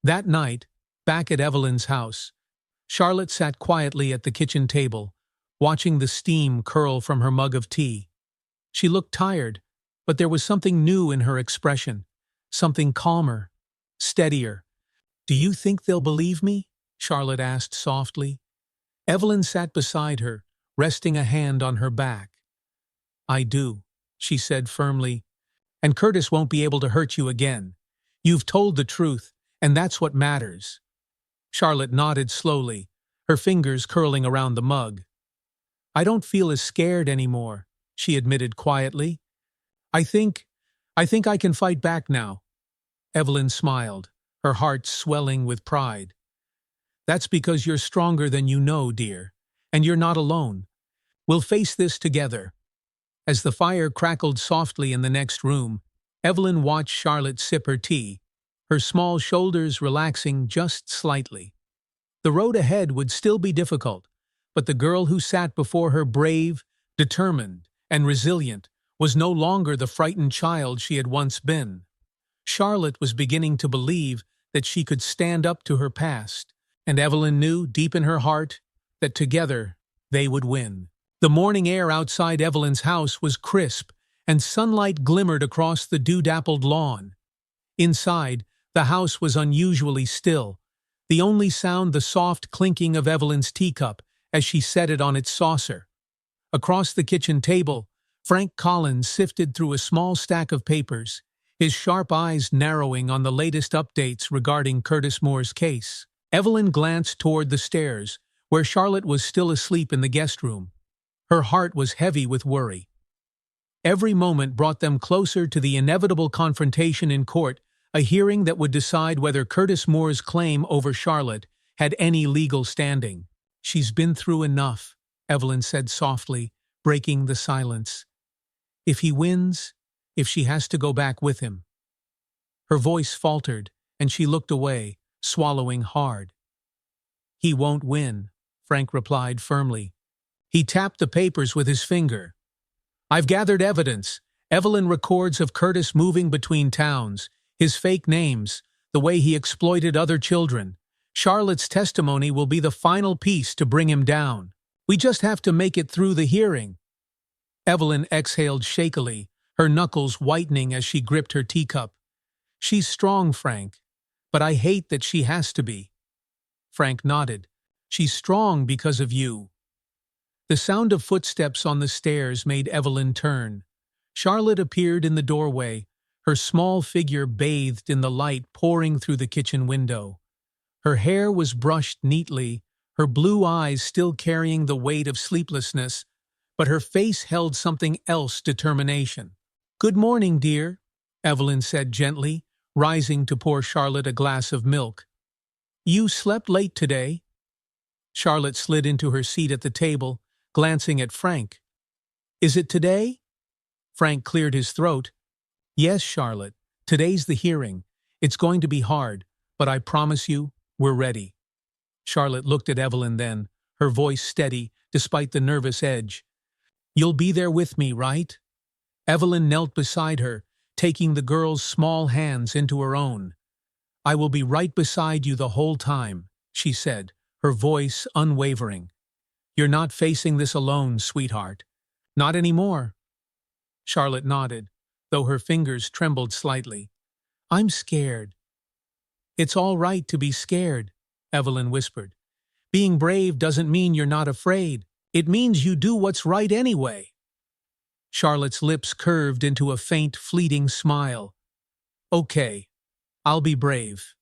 That night, back at Evelyn's house, Charlotte sat quietly at the kitchen table, watching the steam curl from her mug of tea. She looked tired, but there was something new in her expression, something calmer, steadier. "Do you think they'll believe me?" Charlotte asked softly. Evelyn sat beside her, resting a hand on her back. "I do," she said firmly. "And Curtis won't be able to hurt you again. You've told the truth, and that's what matters." Charlotte nodded slowly, her fingers curling around the mug. "I don't feel as scared anymore," she admitted quietly. I think I can fight back now." Evelyn smiled, her heart swelling with pride. "That's because you're stronger than you know, dear. And you're not alone. We'll face this together." As the fire crackled softly in the next room, Evelyn watched Charlotte sip her tea, her small shoulders relaxing just slightly. The road ahead would still be difficult, but the girl who sat before her, brave, determined, and resilient, was no longer the frightened child she had once been. Charlotte was beginning to believe that she could stand up to her past, and Evelyn knew deep in her heart that together they would win. The morning air outside Evelyn's house was crisp, and sunlight glimmered across the dew-dappled lawn. Inside, the house was unusually still, the only sound the soft clinking of Evelyn's teacup as she set it on its saucer. Across the kitchen table, Frank Collins sifted through a small stack of papers, his sharp eyes narrowing on the latest updates regarding Curtis Moore's case. Evelyn glanced toward the stairs, where Charlotte was still asleep in the guest room. Her heart was heavy with worry. Every moment brought them closer to the inevitable confrontation in court, a hearing that would decide whether Curtis Moore's claim over Charlotte had any legal standing. "She's been through enough," Evelyn said softly, breaking the silence. "If he wins, if she has to go back with him." Her voice faltered, and she looked away, swallowing hard. "He won't win," Frank replied firmly. He tapped the papers with his finger. "I've gathered evidence. Evelyn records of Curtis moving between towns, his fake names, the way he exploited other children. Charlotte's testimony will be the final piece to bring him down. We just have to make it through the hearing." Evelyn exhaled shakily, her knuckles whitening as she gripped her teacup. "She's strong, Frank, but I hate that she has to be." Frank nodded. "She's strong because of you." The sound of footsteps on the stairs made Evelyn turn. Charlotte appeared in the doorway, her small figure bathed in the light pouring through the kitchen window. Her hair was brushed neatly, her blue eyes still carrying the weight of sleeplessness, but her face held something else: determination. "Good morning, dear," Evelyn said gently, rising to pour Charlotte a glass of milk. "You slept late today." Charlotte slid into her seat at the table, glancing at Frank. "Is it today?" Frank cleared his throat. "Yes, Charlotte, today's the hearing. It's going to be hard, but I promise you, we're ready." Charlotte looked at Evelyn then, her voice steady despite the nervous edge. "You'll be there with me, right?" Evelyn knelt beside her, taking the girl's small hands into her own. "I will be right beside you the whole time," she said, her voice unwavering. "You're not facing this alone, sweetheart." "Not anymore." Charlotte nodded, though her fingers trembled slightly. "I'm scared." "It's all right to be scared," Evelyn whispered. "Being brave doesn't mean you're not afraid. It means you do what's right anyway." Charlotte's lips curved into a faint, fleeting smile. "Okay, I'll be brave."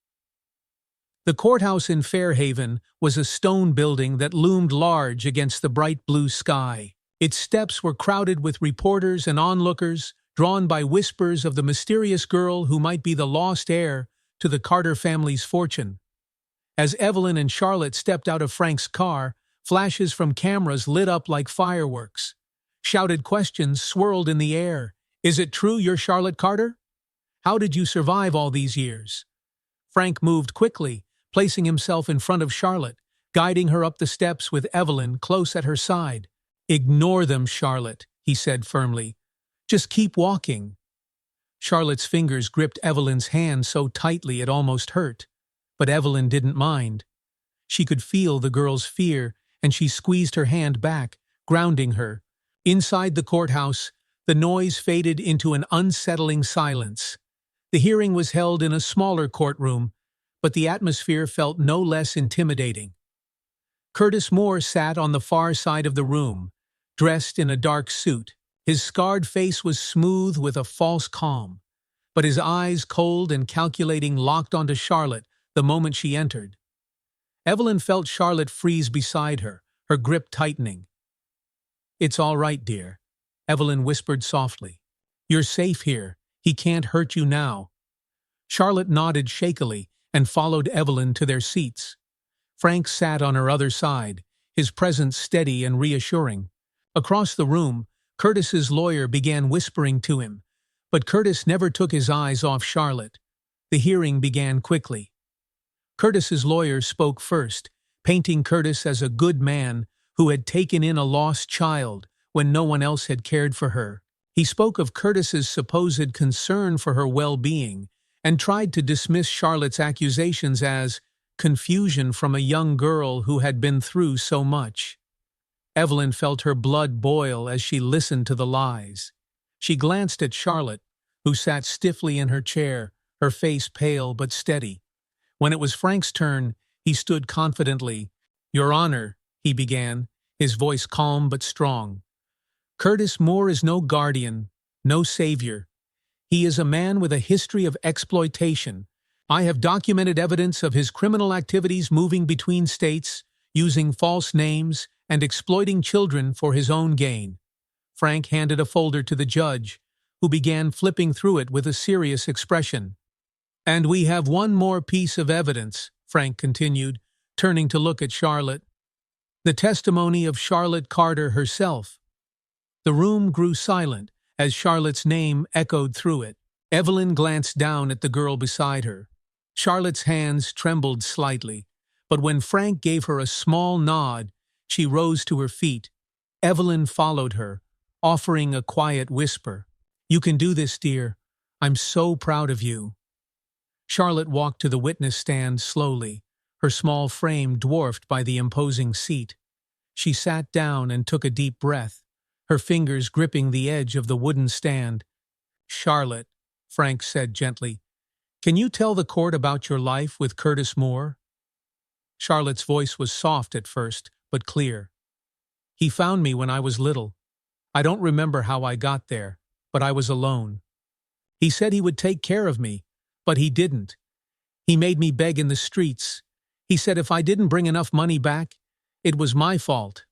The courthouse in Fairhaven was a stone building that loomed large against the bright blue sky. Its steps were crowded with reporters and onlookers, drawn by whispers of the mysterious girl who might be the lost heir to the Carter family's fortune. As Evelyn and Charlotte stepped out of Frank's car, flashes from cameras lit up like fireworks. Shouted questions swirled in the air. "Is it true you're Charlotte Carter? How did you survive all these years?" Frank moved quickly, placing himself in front of Charlotte, guiding her up the steps with Evelyn close at her side. "Ignore them, Charlotte," he said firmly. "Just keep walking." Charlotte's fingers gripped Evelyn's hand so tightly it almost hurt, but Evelyn didn't mind. She could feel the girl's fear, and she squeezed her hand back, grounding her. Inside the courthouse, the noise faded into an unsettling silence. The hearing was held in a smaller courtroom, but the atmosphere felt no less intimidating. Curtis Moore sat on the far side of the room, dressed in a dark suit. His scarred face was smooth with a false calm, but his eyes, cold and calculating, locked onto Charlotte the moment she entered. Evelyn felt Charlotte freeze beside her, her grip tightening. "It's all right, dear," Evelyn whispered softly. "You're safe here. He can't hurt you now." Charlotte nodded shakily, and followed Evelyn to their seats. Frank sat on her other side, his presence steady and reassuring. Across the room, Curtis's lawyer began whispering to him, but Curtis never took his eyes off Charlotte. The hearing began quickly. Curtis's lawyer spoke first, painting Curtis as a good man who had taken in a lost child when no one else had cared for her. He spoke of Curtis's supposed concern for her well-being and tried to dismiss Charlotte's accusations as confusion from a young girl who had been through so much. Evelyn felt her blood boil as she listened to the lies. She glanced at Charlotte, who sat stiffly in her chair, her face pale but steady. When it was Frank's turn, he stood confidently. "Your Honor," he began, his voice calm but strong. "Curtis Moore is no guardian, no savior. He is a man with a history of exploitation. I have documented evidence of his criminal activities moving between states, using false names, and exploiting children for his own gain." Frank handed a folder to the judge, who began flipping through it with a serious expression. "And we have one more piece of evidence," Frank continued, turning to look at Charlotte. "The testimony of Charlotte Carter herself." The room grew silent as Charlotte's name echoed through it. Evelyn glanced down at the girl beside her. Charlotte's hands trembled slightly, but when Frank gave her a small nod, she rose to her feet. Evelyn followed her, offering a quiet whisper. "You can do this, dear. I'm so proud of you." Charlotte walked to the witness stand slowly, her small frame dwarfed by the imposing seat. She sat down and took a deep breath, her fingers gripping the edge of the wooden stand. "Charlotte," Frank said gently, "can you tell the court about your life with Curtis Moore?" Charlotte's voice was soft at first, but clear. "He found me when I was little. I don't remember how I got there, but I was alone. He said he would take care of me, but he didn't. He made me beg in the streets. He said if I didn't bring enough money back, it was my fault."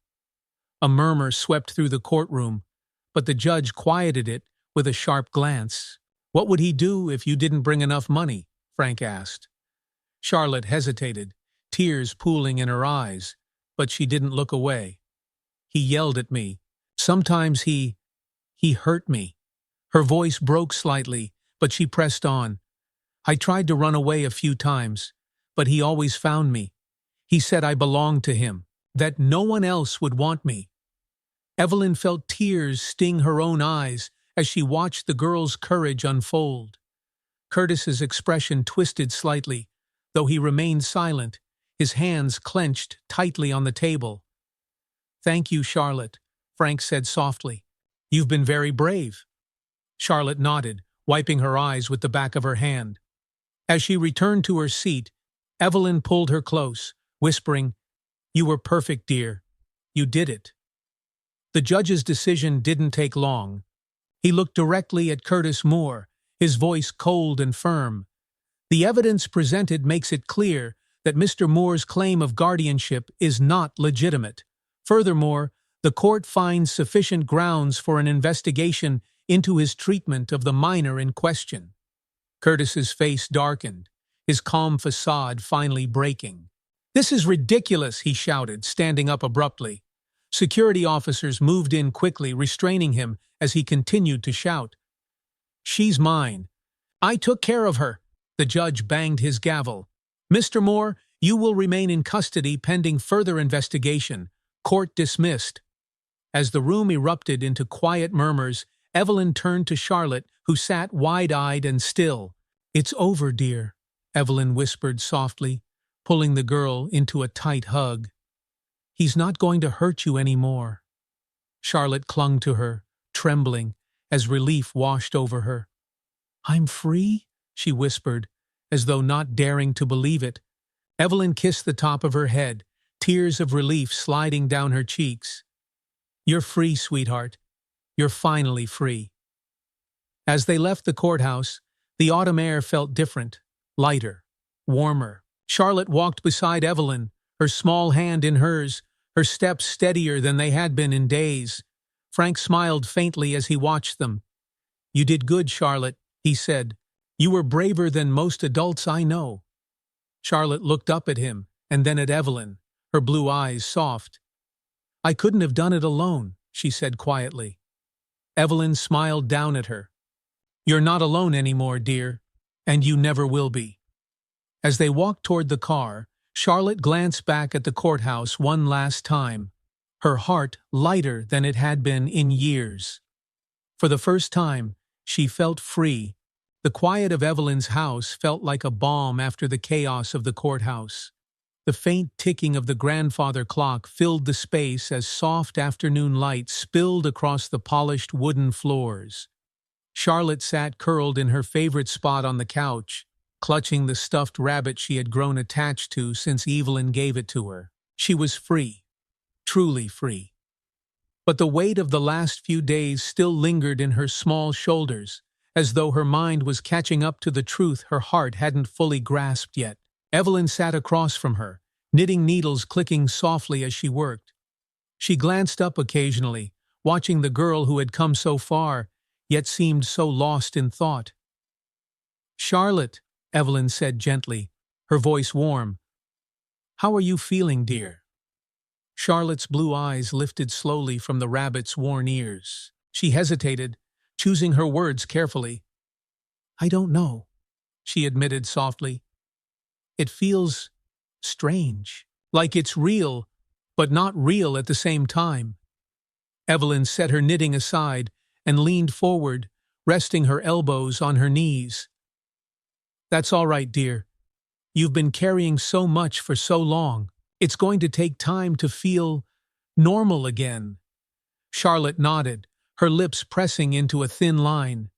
A murmur swept through the courtroom, but the judge quieted it with a sharp glance. "What would he do if you didn't bring enough money?" Frank asked. Charlotte hesitated, tears pooling in her eyes, but she didn't look away. "He yelled at me. Sometimes he hurt me." Her voice broke slightly, but she pressed on. "I tried to run away a few times, but he always found me. He said I belonged to him, that no one else would want me." Evelyn felt tears sting her own eyes as she watched the girl's courage unfold. Curtis's expression twisted slightly, though he remained silent, his hands clenched tightly on the table. "Thank you, Charlotte," Frank said softly. "You've been very brave." Charlotte nodded, wiping her eyes with the back of her hand. As she returned to her seat, Evelyn pulled her close, whispering, "You were perfect, dear. You did it." The judge's decision didn't take long. He looked directly at Curtis Moore, his voice cold and firm. "The evidence presented makes it clear that Mr. Moore's claim of guardianship is not legitimate. Furthermore, the court finds sufficient grounds for an investigation into his treatment of the minor in question." Curtis's face darkened, his calm facade finally breaking. "This is ridiculous," he shouted, standing up abruptly. Security officers moved in quickly, restraining him as he continued to shout. "She's mine. I took care of her." The judge banged his gavel. "Mr. Moore, you will remain in custody pending further investigation. Court dismissed." As the room erupted into quiet murmurs, Evelyn turned to Charlotte, who sat wide-eyed and still. "It's over, dear," Evelyn whispered softly, pulling the girl into a tight hug. "He's not going to hurt you anymore." Charlotte clung to her, trembling, as relief washed over her. "I'm free?" she whispered, as though not daring to believe it. Evelyn kissed the top of her head, tears of relief sliding down her cheeks. "You're free, sweetheart. You're finally free." As they left the courthouse, the autumn air felt different, lighter, warmer. Charlotte walked beside Evelyn, her small hand in hers, her steps steadier than they had been in days. Frank smiled faintly as he watched them. "You did good, Charlotte," he said. "You were braver than most adults I know." Charlotte looked up at him, and then at Evelyn, her blue eyes soft. "I couldn't have done it alone," she said quietly. Evelyn smiled down at her. "You're not alone anymore, dear, and you never will be." As they walked toward the car, Charlotte glanced back at the courthouse one last time, her heart lighter than it had been in years. For the first time, she felt free. The quiet of Evelyn's house felt like a balm after the chaos of the courthouse. The faint ticking of the grandfather clock filled the space as soft afternoon light spilled across the polished wooden floors. Charlotte sat curled in her favorite spot on the couch, clutching the stuffed rabbit she had grown attached to since Evelyn gave it to her. She was free, truly free. But the weight of the last few days still lingered in her small shoulders, as though her mind was catching up to the truth her heart hadn't fully grasped yet. Evelyn sat across from her, knitting needles clicking softly as she worked. She glanced up occasionally, watching the girl who had come so far, yet seemed so lost in thought. "Charlotte," Evelyn said gently, her voice warm, "how are you feeling, dear?" Charlotte's blue eyes lifted slowly from the rabbit's worn ears. She hesitated, choosing her words carefully. "I don't know," she admitted softly. "It feels strange, like it's real, but not real at the same time." Evelyn set her knitting aside and leaned forward, resting her elbows on her knees. "That's all right, dear. You've been carrying so much for so long. It's going to take time to feel normal again." Charlotte nodded, her lips pressing into a thin line.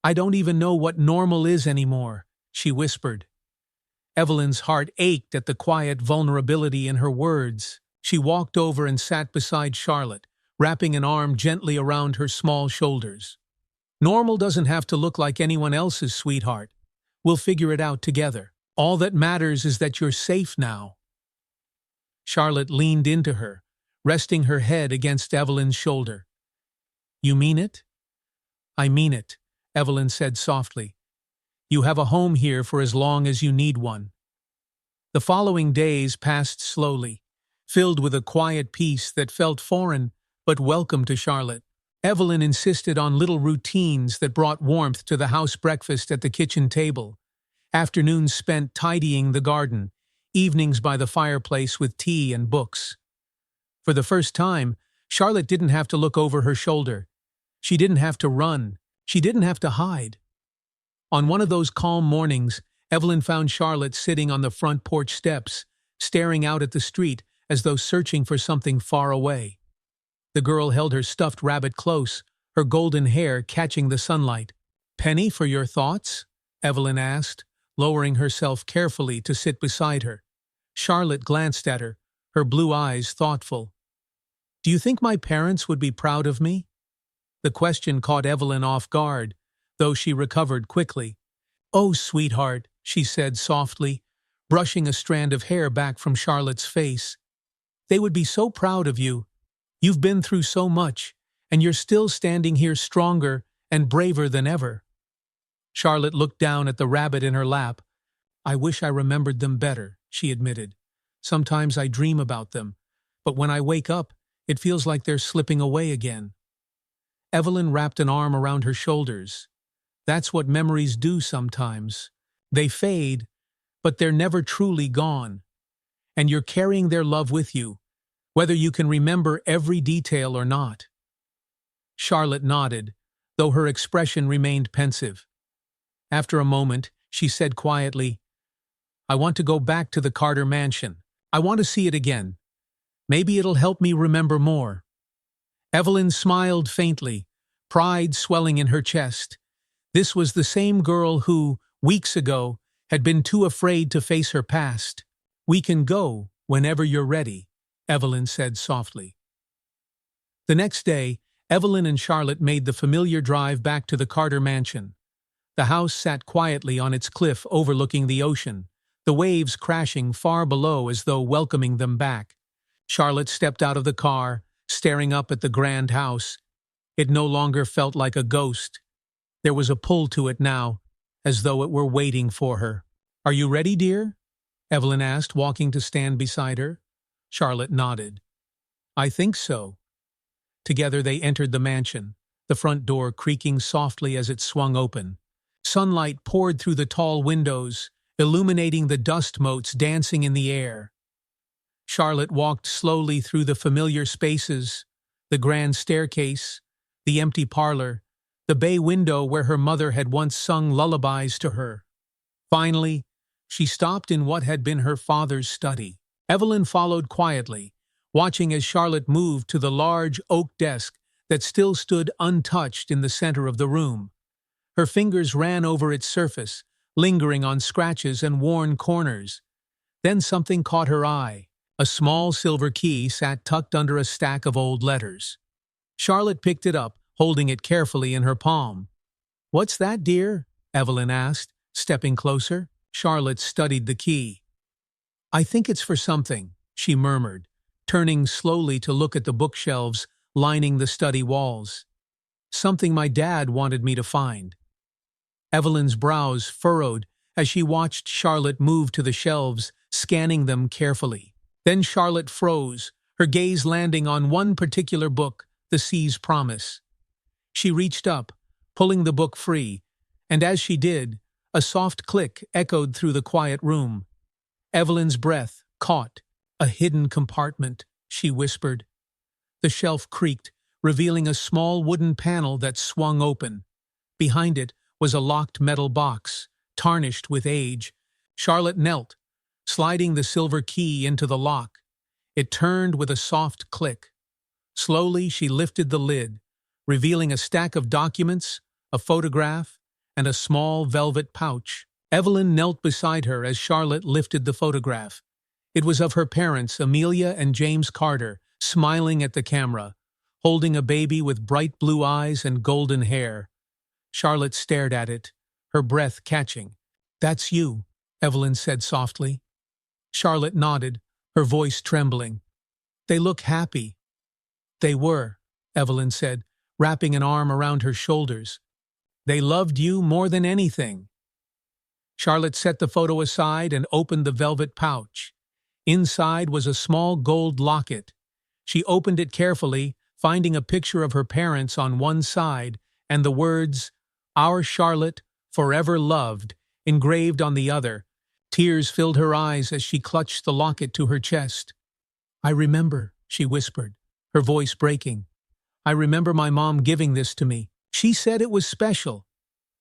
"I don't even know what normal is anymore," she whispered. Evelyn's heart ached at the quiet vulnerability in her words. She walked over and sat beside Charlotte, wrapping an arm gently around her small shoulders. "Normal doesn't have to look like anyone else's, sweetheart. We'll figure it out together. All that matters is that you're safe now." Charlotte leaned into her, resting her head against Evelyn's shoulder. "You mean it?" "I mean it," Evelyn said softly. "You have a home here for as long as you need one." The following days passed slowly, filled with a quiet peace that felt foreign but welcome to Charlotte. Evelyn insisted on little routines that brought warmth to the house breakfast at the kitchen table, afternoons spent tidying the garden, evenings by the fireplace with tea and books. For the first time, Charlotte didn't have to look over her shoulder. She didn't have to run. She didn't have to hide. On one of those calm mornings, Evelyn found Charlotte sitting on the front porch steps, staring out at the street as though searching for something far away. The girl held her stuffed rabbit close, her golden hair catching the sunlight. "Penny, for your thoughts?" Evelyn asked, lowering herself carefully to sit beside her. Charlotte glanced at her, her blue eyes thoughtful. "Do you think my parents would be proud of me?" The question caught Evelyn off guard, though she recovered quickly. "Oh, sweetheart," she said softly, brushing a strand of hair back from Charlotte's face. "They would be so proud of you. You've been through so much, and you're still standing here stronger and braver than ever." Charlotte looked down at the rabbit in her lap. "I wish I remembered them better," she admitted. "Sometimes I dream about them, but when I wake up, it feels like they're slipping away again." Evelyn wrapped an arm around her shoulders. "That's what memories do sometimes. They fade, but they're never truly gone. And you're carrying their love with you, whether you can remember every detail or not." Charlotte nodded, though her expression remained pensive. After a moment, she said quietly, "I want to go back to the Carter mansion. I want to see it again. Maybe it'll help me remember more." Evelyn smiled faintly, pride swelling in her chest. This was the same girl who, weeks ago, had been too afraid to face her past. "We can go whenever you're ready," Evelyn said softly. The next day, Evelyn and Charlotte made the familiar drive back to the Carter mansion. The house sat quietly on its cliff overlooking the ocean, the waves crashing far below as though welcoming them back. Charlotte stepped out of the car, staring up at the grand house. It no longer felt like a ghost. There was a pull to it now, as though it were waiting for her. "Are you ready, dear?" Evelyn asked, walking to stand beside her. Charlotte nodded. I think so. Together they entered the mansion, the front door creaking softly as it swung open. Sunlight poured through the tall windows, illuminating the dust motes dancing in the air. Charlotte walked slowly through the familiar spaces, the grand staircase, the empty parlor, the bay window where her mother had once sung lullabies to her. Finally, she stopped in what had been her father's study. Evelyn followed quietly, watching as Charlotte moved to the large oak desk that still stood untouched in the center of the room. Her fingers ran over its surface, lingering on scratches and worn corners. Then something caught her eye. A small silver key sat tucked under a stack of old letters. Charlotte picked it up, holding it carefully in her palm. "What's that, dear?" Evelyn asked, stepping closer. Charlotte studied the key. "I think it's for something," she murmured, turning slowly to look at the bookshelves lining the study walls. "Something my dad wanted me to find." Evelyn's brows furrowed as she watched Charlotte move to the shelves, scanning them carefully. Then Charlotte froze, her gaze landing on one particular book, The Sea's Promise. She reached up, pulling the book free, and as she did, a soft click echoed through the quiet room. Evelyn's breath caught. "A hidden compartment," she whispered. The shelf creaked, revealing a small wooden panel that swung open. Behind it was a locked metal box, tarnished with age. Charlotte knelt, sliding the silver key into the lock. It turned with a soft click. Slowly she lifted the lid, revealing a stack of documents, a photograph, and a small velvet pouch. Evelyn knelt beside her as Charlotte lifted the photograph. It was of her parents, Amelia and James Carter, smiling at the camera, holding a baby with bright blue eyes and golden hair. Charlotte stared at it, her breath catching. "That's you," Evelyn said softly. Charlotte nodded, her voice trembling. "They look happy." "They were," Evelyn said, wrapping an arm around her shoulders. "They loved you more than anything." Charlotte set the photo aside and opened the velvet pouch. Inside was a small gold locket. She opened it carefully, finding a picture of her parents on one side and the words, "Our Charlotte, forever loved," engraved on the other. Tears filled her eyes as she clutched the locket to her chest. "I remember," she whispered, her voice breaking. "I remember my mom giving this to me. She said it was special."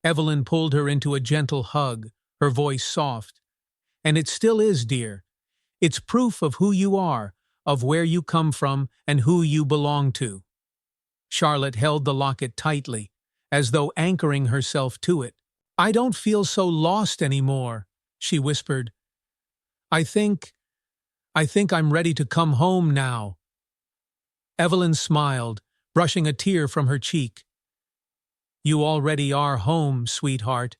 Evelyn pulled her into a gentle hug, her voice soft. "And it still is, dear. It's proof of who you are, of where you come from, and who you belong to." Charlotte held the locket tightly, as though anchoring herself to it. "I don't feel so lost anymore," she whispered. I think I'm ready to come home now." Evelyn smiled, brushing a tear from her cheek. "You already are home, sweetheart."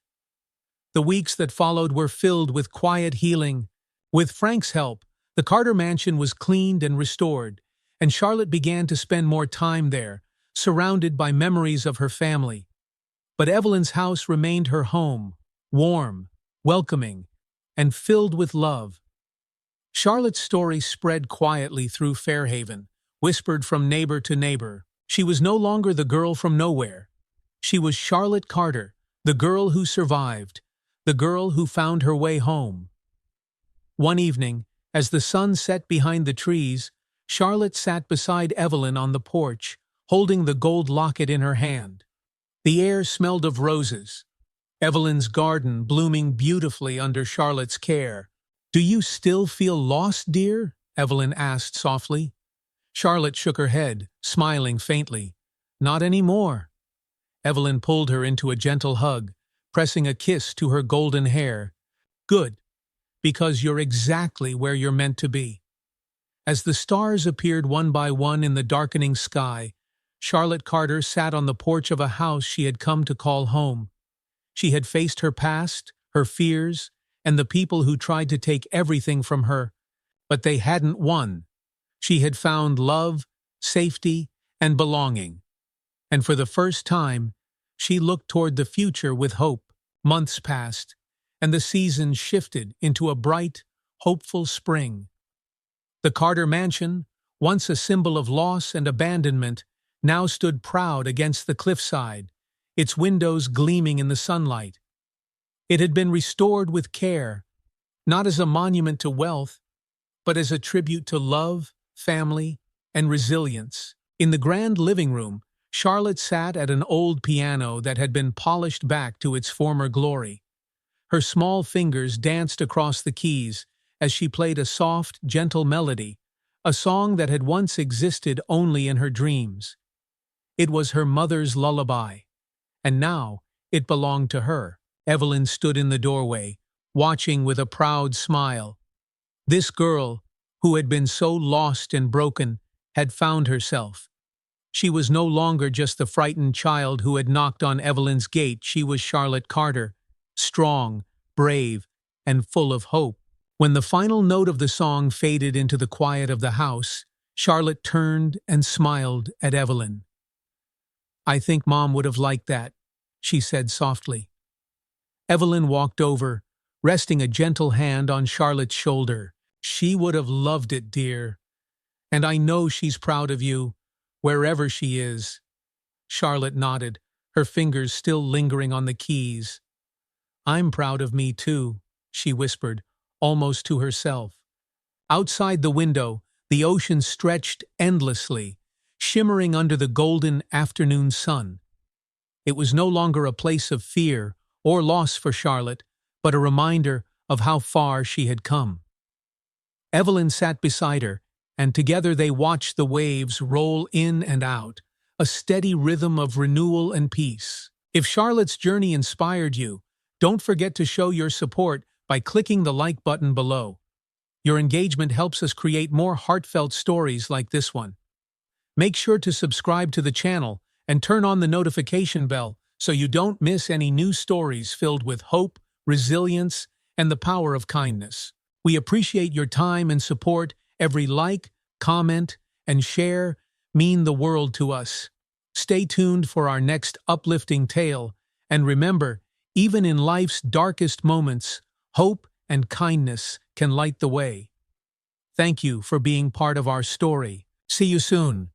The weeks that followed were filled with quiet healing. With Frank's help, the Carter mansion was cleaned and restored, and Charlotte began to spend more time there, surrounded by memories of her family. But Evelyn's house remained her home, warm, welcoming, and filled with love. Charlotte's story spread quietly through Fairhaven, whispered from neighbor to neighbor. She was no longer the girl from nowhere. She was Charlotte Carter, the girl who survived, the girl who found her way home. One evening, as the sun set behind the trees, Charlotte sat beside Evelyn on the porch, holding the gold locket in her hand. The air smelled of roses, Evelyn's garden blooming beautifully under Charlotte's care. "Do you still feel lost, dear?" Evelyn asked softly. Charlotte shook her head, smiling faintly. "Not anymore." Evelyn pulled her into a gentle hug, pressing a kiss to her golden hair. "Good, because you're exactly where you're meant to be." As the stars appeared one by one in the darkening sky, Charlotte Carter sat on the porch of a house she had come to call home. She had faced her past, her fears, and the people who tried to take everything from her, but they hadn't won. She had found love, safety, and belonging. And for the first time, she looked toward the future with hope. Months passed, and the seasons shifted into a bright, hopeful spring. The Carter mansion, once a symbol of loss and abandonment, now stood proud against the cliffside, its windows gleaming in the sunlight. It had been restored with care, not as a monument to wealth, but as a tribute to love, family, and resilience. In the grand living room, Charlotte sat at an old piano that had been polished back to its former glory. Her small fingers danced across the keys as she played a soft, gentle melody, a song that had once existed only in her dreams. It was her mother's lullaby, and now it belonged to her. Evelyn stood in the doorway, watching with a proud smile. This girl, who had been so lost and broken, had found herself. She was no longer just the frightened child who had knocked on Evelyn's gate. She was Charlotte Carter, strong, brave, and full of hope. When the final note of the song faded into the quiet of the house, Charlotte turned and smiled at Evelyn. "I think Mom would have liked that," she said softly. Evelyn walked over, resting a gentle hand on Charlotte's shoulder. "She would have loved it, dear. And I know she's proud of you, wherever she is." Charlotte nodded, her fingers still lingering on the keys. "I'm proud of me too," she whispered, almost to herself. Outside the window, the ocean stretched endlessly, shimmering under the golden afternoon sun. It was no longer a place of fear or loss for Charlotte, but a reminder of how far she had come. Evelyn sat beside her, and together they watched the waves roll in and out, a steady rhythm of renewal and peace. If Charlotte's journey inspired you, don't forget to show your support by clicking the like button below. Your engagement helps us create more heartfelt stories like this one. Make sure to subscribe to the channel and turn on the notification bell so you don't miss any new stories filled with hope, resilience, and the power of kindness. We appreciate your time and support. Every like, comment, and share mean the world to us. Stay tuned for our next uplifting tale, and remember, even in life's darkest moments, hope and kindness can light the way. Thank you for being part of our story. See you soon.